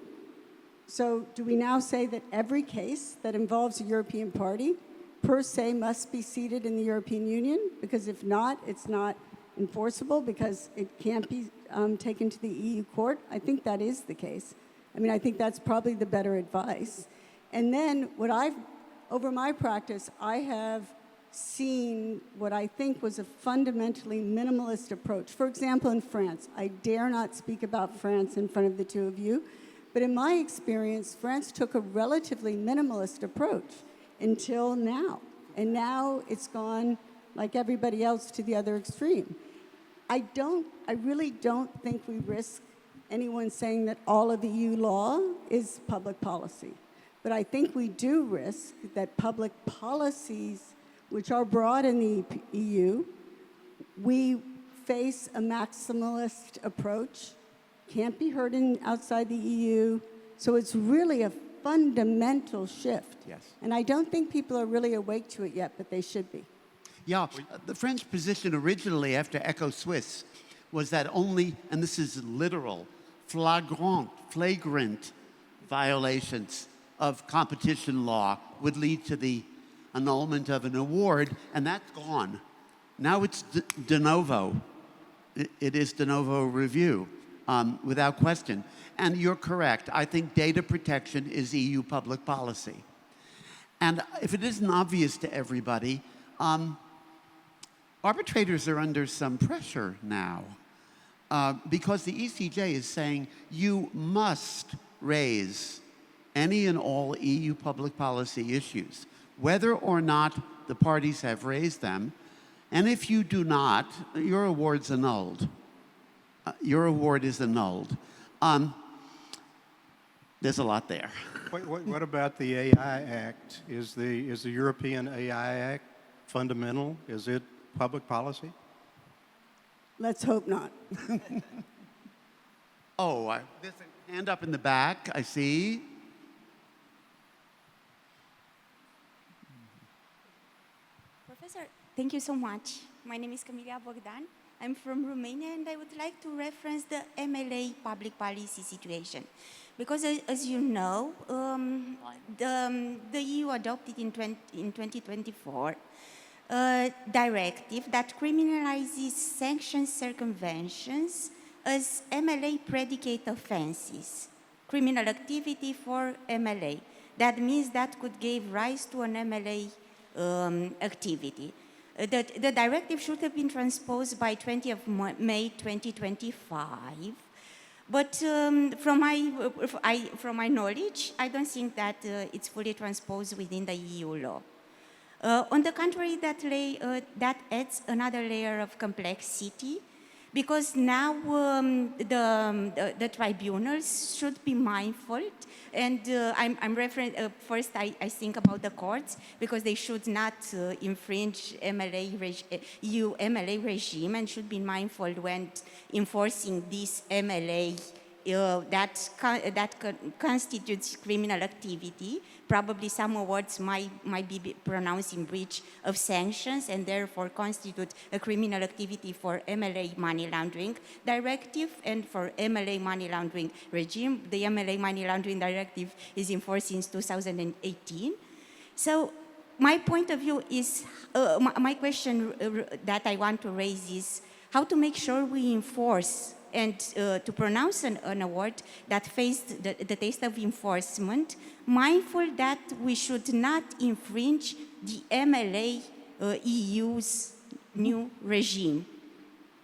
so do we now say that every case that involves a European party per se must be seated in the European Union? Because if not, it's not enforceable because it can't be taken to the EU court? I think that is the case. I mean, I think that's probably the better advice. And then over my practice, I have seen what I think was a fundamentally minimalist approach. For example, in France, I dare not speak about France in front of the two of you, but in my experience, France took a relatively minimalist approach until now. And now it's gone, like everybody else, to the other extreme. I really don't think we risk anyone saying that all of EU law is public policy. But I think we do risk that public policies, which are broad in the EU, we face a maximalist approach, can't be heard outside the EU. So it's really a fundamental shift. Yes. And I don't think people are really awake to it yet, but they should be. Yeah, the French position originally after Echo Suisse was that only, and this is literal, flagrant violations of competition law would lead to the annulment of an award, and that's gone. Now it's de novo. It is de novo review, without question. And you're correct. I think data protection is EU public policy. And if it isn't obvious to everybody, arbitrators are under some pressure now because the ECJ is saying you must raise any and all EU public policy issues, whether or not the parties have raised them. And if you do not, your award's annulled. Your award is annulled. There's a lot there. What about the AI Act? Is the European AI Act fundamental? Is it public policy? Let's hope not. Oh, there's a hand up in the back, I see. Professor, thank you so much. My name is Camila Bogdan. I'm from Romania, and I would like to reference the MLA public policy situation. Because as you know, the EU adopted in 2024 a directive that criminalizes sanctions circumventions as MLA predicate offenses, criminal activity for MLA. That means that could give rise to an MLA activity. The directive should have been transposed by 20th of May 2025. But from my knowledge, I don't think that it's fully transposed within the EU law. On the contrary, that adds another layer of complexity, because now the tribunals should be mindful, and I'm referring, first I think about the courts, because they should not infringe EU MLA regime, and should be mindful when enforcing this MLA that constitutes criminal activity. Probably some awards might be pronounced in breach of sanctions and therefore constitute a criminal activity for MLA money laundering directive and for MLA money laundering regime. The MLA money laundering directive is enforced since 2018. So my point of view is, my question that I want to raise is how to make sure we enforce and to pronounce an award that faced the taste of enforcement, mindful that we should not infringe the MLA EU's new regime.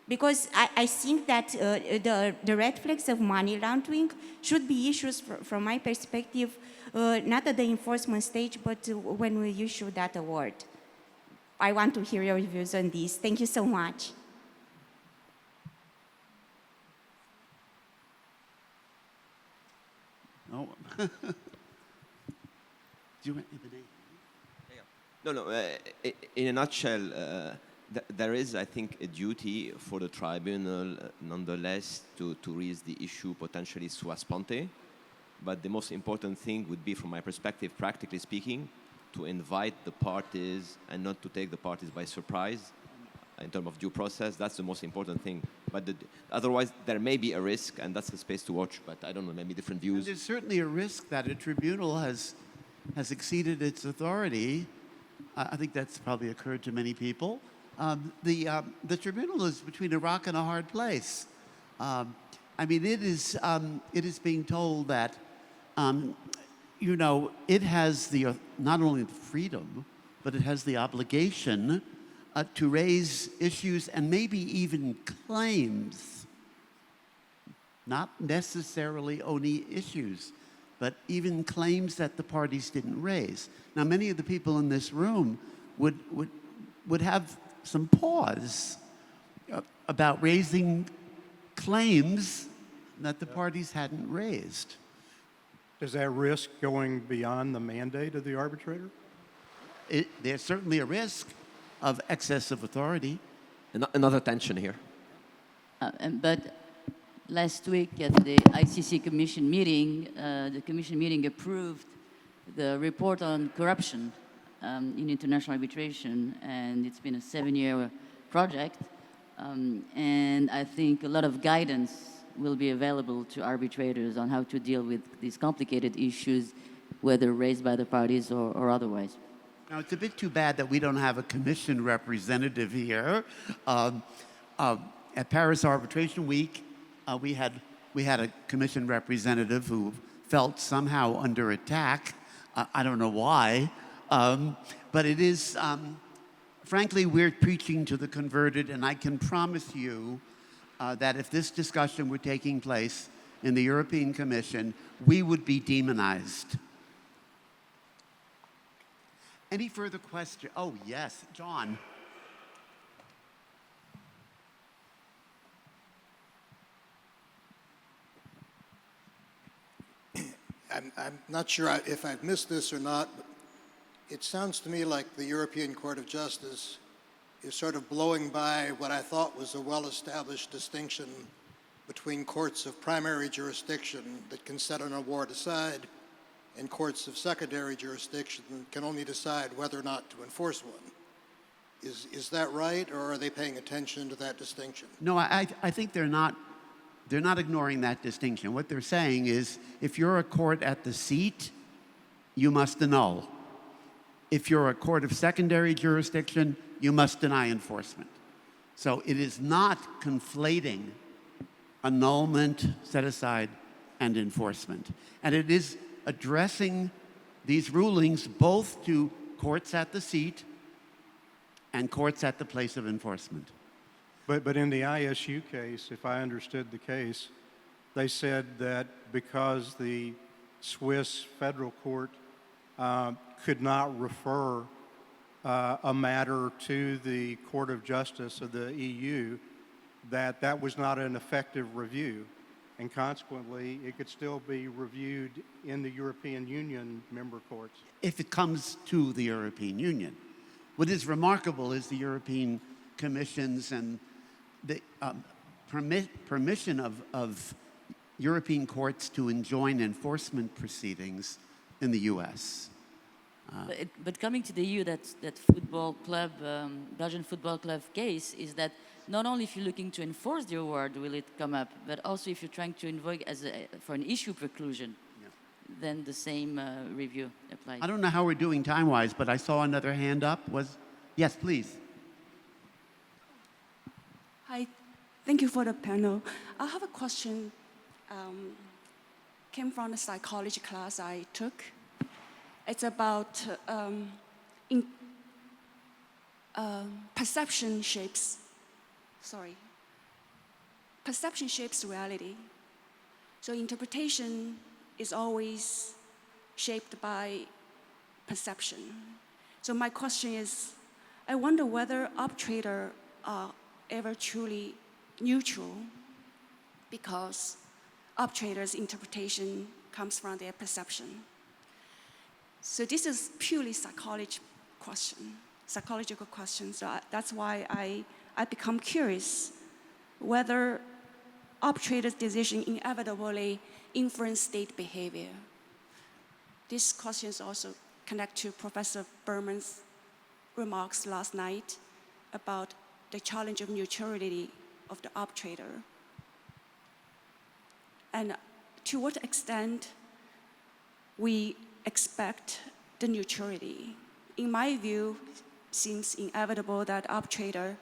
Because I think that the red flags of money laundering should be issues, from my perspective, not at the enforcement stage, but when we issue that award. I want to hear your views on this. Thank you so much. Oh. Do you want the name? No. In a nutshell, there is, I think, a duty for the tribunal, nonetheless, to raise the issue potentially sua sponte. But the most important thing would be, from my perspective, practically speaking, to invite the parties and not to take the parties by surprise. In terms of due process, that's the most important thing. But otherwise, there may be a risk, and that's the space to watch. But I don't know, maybe different views. And there's certainly a risk that a tribunal has exceeded its authority. I think that's probably occurred to many people. The tribunal is between a rock and a hard place. I mean, it is being told that, it has not only the freedom, but it has the obligation to raise issues and maybe even claims, not necessarily only issues, but even claims that the parties didn't raise. Now, many of the people in this room would have some pause about raising claims that the parties hadn't raised. Does that risk going beyond the mandate of the arbitrator? There's certainly a risk of excessive authority. Another tension here. But last week at the ICC Commission meeting, the Commission meeting approved the report on corruption in international arbitration, and it's been a 7-year project. And I think a lot of guidance will be available to arbitrators on how to deal with these complicated issues, whether raised by the parties or otherwise. Now, it's a bit too bad that we don't have a commission representative here. At Paris Arbitration Week, we had a commission representative who felt somehow under attack. I don't know why. But it is, frankly, we're preaching to the converted, and I can promise you that if this discussion were taking place in the European Commission, we would be demonized. Any further question? Oh, yes, John. I'm not sure if I've missed this or not, but it sounds to me like the European Court of Justice is sort of blowing by what I thought was a well-established distinction between courts of primary jurisdiction that can set an award aside and courts of secondary jurisdiction that can only decide whether or not to enforce one. Is that right, or are they paying attention to that distinction? No, I think they're not ignoring that distinction. What they're saying is, if you're a court at the seat, you must annul. If you're a court of secondary jurisdiction, you must deny enforcement. So it is not conflating annulment, set aside, and enforcement. And it is addressing these rulings both to courts at the seat and courts at the place of enforcement. But in the ISU case, if I understood the case, they said that because the Swiss federal court could not refer a matter to the Court of Justice of the EU, that was not an effective review. And consequently, it could still be reviewed in the European Union member courts. If it comes to the European Union. What is remarkable is the European Commission's and the permission of European courts to enjoin enforcement proceedings in the U.S. But coming to the EU, that football club, Belgian football club case, is that not only if you're looking to enforce the award will it come up, but also if you're trying to invoke for an issue preclusion, then the same review applies. I don't know how we're doing time-wise, but I saw another hand up. Yes, please. Hi, thank you for the panel. I have a question. Came from the psychology class I took. It's about perception shapes. Perception shapes reality. So interpretation is always shaped by perception. So my question is, I wonder whether arbitrators are ever truly neutral, because arbitrators' interpretation comes from their perception. So this is purely psychological question. So that's why I become curious whether arbitrators' decision inevitably influence state behavior. This question is also connected to Professor Bermann's remarks last night about the challenge of neutrality of the arbitrator. And to what extent we expect the neutrality. In my view, it seems inevitable that arbitrator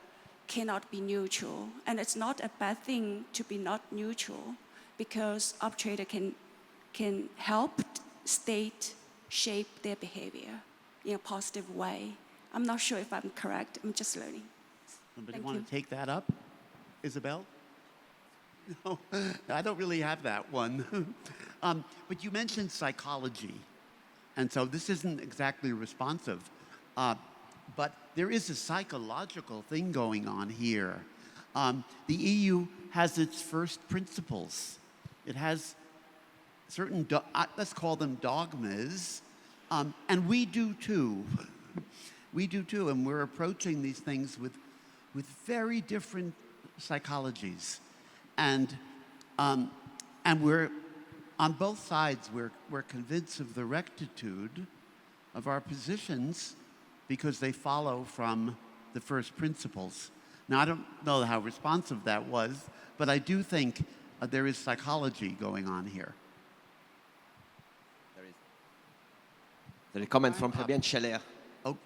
cannot be neutral. And it's not a bad thing to be not neutral, because arbitrator can help state shape their behavior in a positive way. I'm not sure if I'm correct. I'm just learning. Somebody want to take that up? Isabelle? No, I don't really have that one. But you mentioned psychology. And so this isn't exactly responsive. But there is a psychological thing going on here. The EU has its first principles. It has certain, let's call them dogmas. And we do too. We do too. And we're approaching these things with very different psychologies. And we're, on both sides, we're convinced of the rectitude of our positions because they follow from the first principles. Now, I don't know how responsive that was, but I do think there is psychology going on here. There is a comment from Fabienne Scheller. Oh,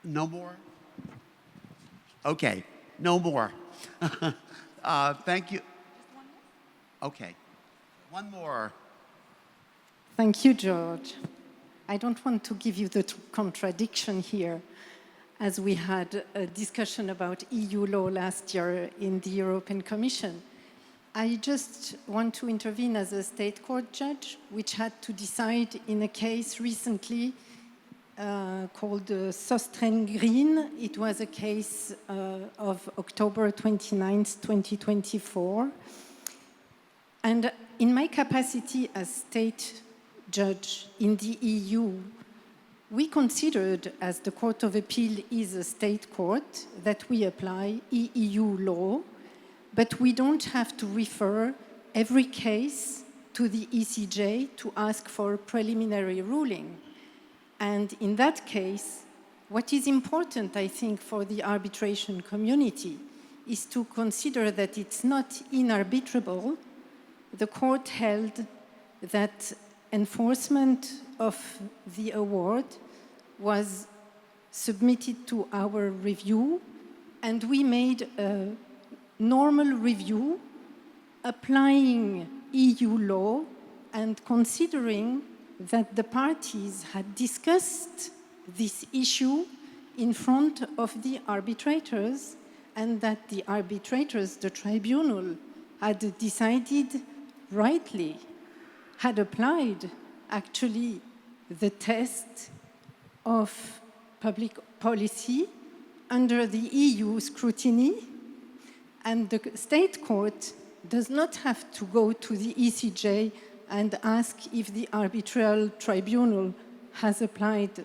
no more? Okay, no more. Thank you. Okay, one more. Thank you, George. I don't want to give you the contradiction here, as we had a discussion about EU law last year in the European Commission. I just want to intervene as a state court judge, which had to decide in a case recently called Seraing. It was a case of October 29th, 2024. And in my capacity as state judge in the EU, we considered, as the Court of Appeal is a state court, that we apply EU law, but we don't have to refer every case to the ECJ to ask for a preliminary ruling. And in that case, what is important, I think, for the arbitration community is to consider that it's not inarbitrable. The court held that enforcement of the award was submitted to our review, and we made a normal review applying EU law and considering that the parties had discussed this issue in front of the arbitrators, and that the arbitrators, the tribunal, had decided rightly, had applied actually the test of public policy under the EU scrutiny, and the state court does not have to go to the ECJ and ask if the arbitral tribunal has applied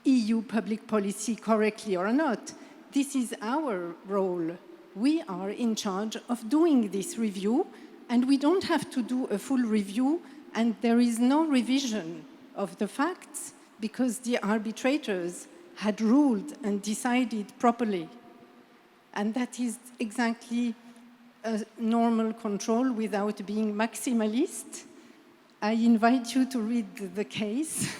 EU public policy correctly or not. This is our role. We are in charge of doing this review, and we don't have to do a full review, and there is no revision of the facts because the arbitrators had ruled and decided properly. And that is exactly a normal control without being maximalist. I invite you to read the case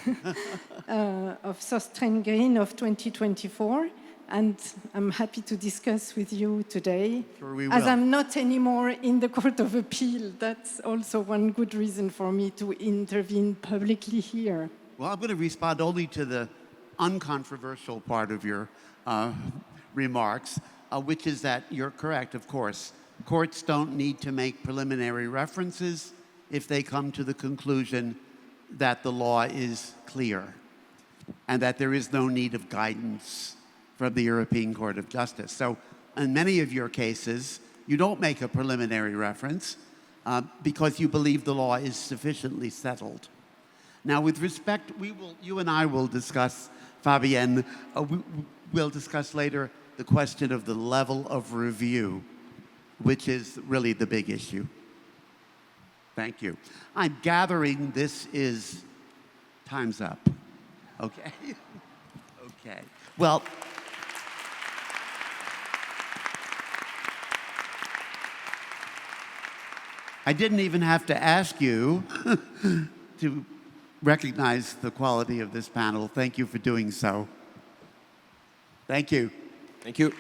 of Seraing of 2024, and I'm happy to discuss with you today. Sure we will. As I'm not anymore in the Court of Appeal, that's also one good reason for me to intervene publicly here. Well, I'm going to respond only to the uncontroversial part of your remarks, which is that you're correct, of course. Courts don't need to make preliminary references if they come to the conclusion that the law is clear and that there is no need of guidance from the European Court of Justice. So in many of your cases, you don't make a preliminary reference because you believe the law is sufficiently settled. Now, with respect, you and I will discuss, Fabienne, we'll discuss later the question of the level of review, which is really the big issue. Thank you. I'm gathering this is time's up. Okay? Okay. Well, I didn't even have to ask you to recognize the quality of this panel. Thank you for doing so. Thank you. Thank you.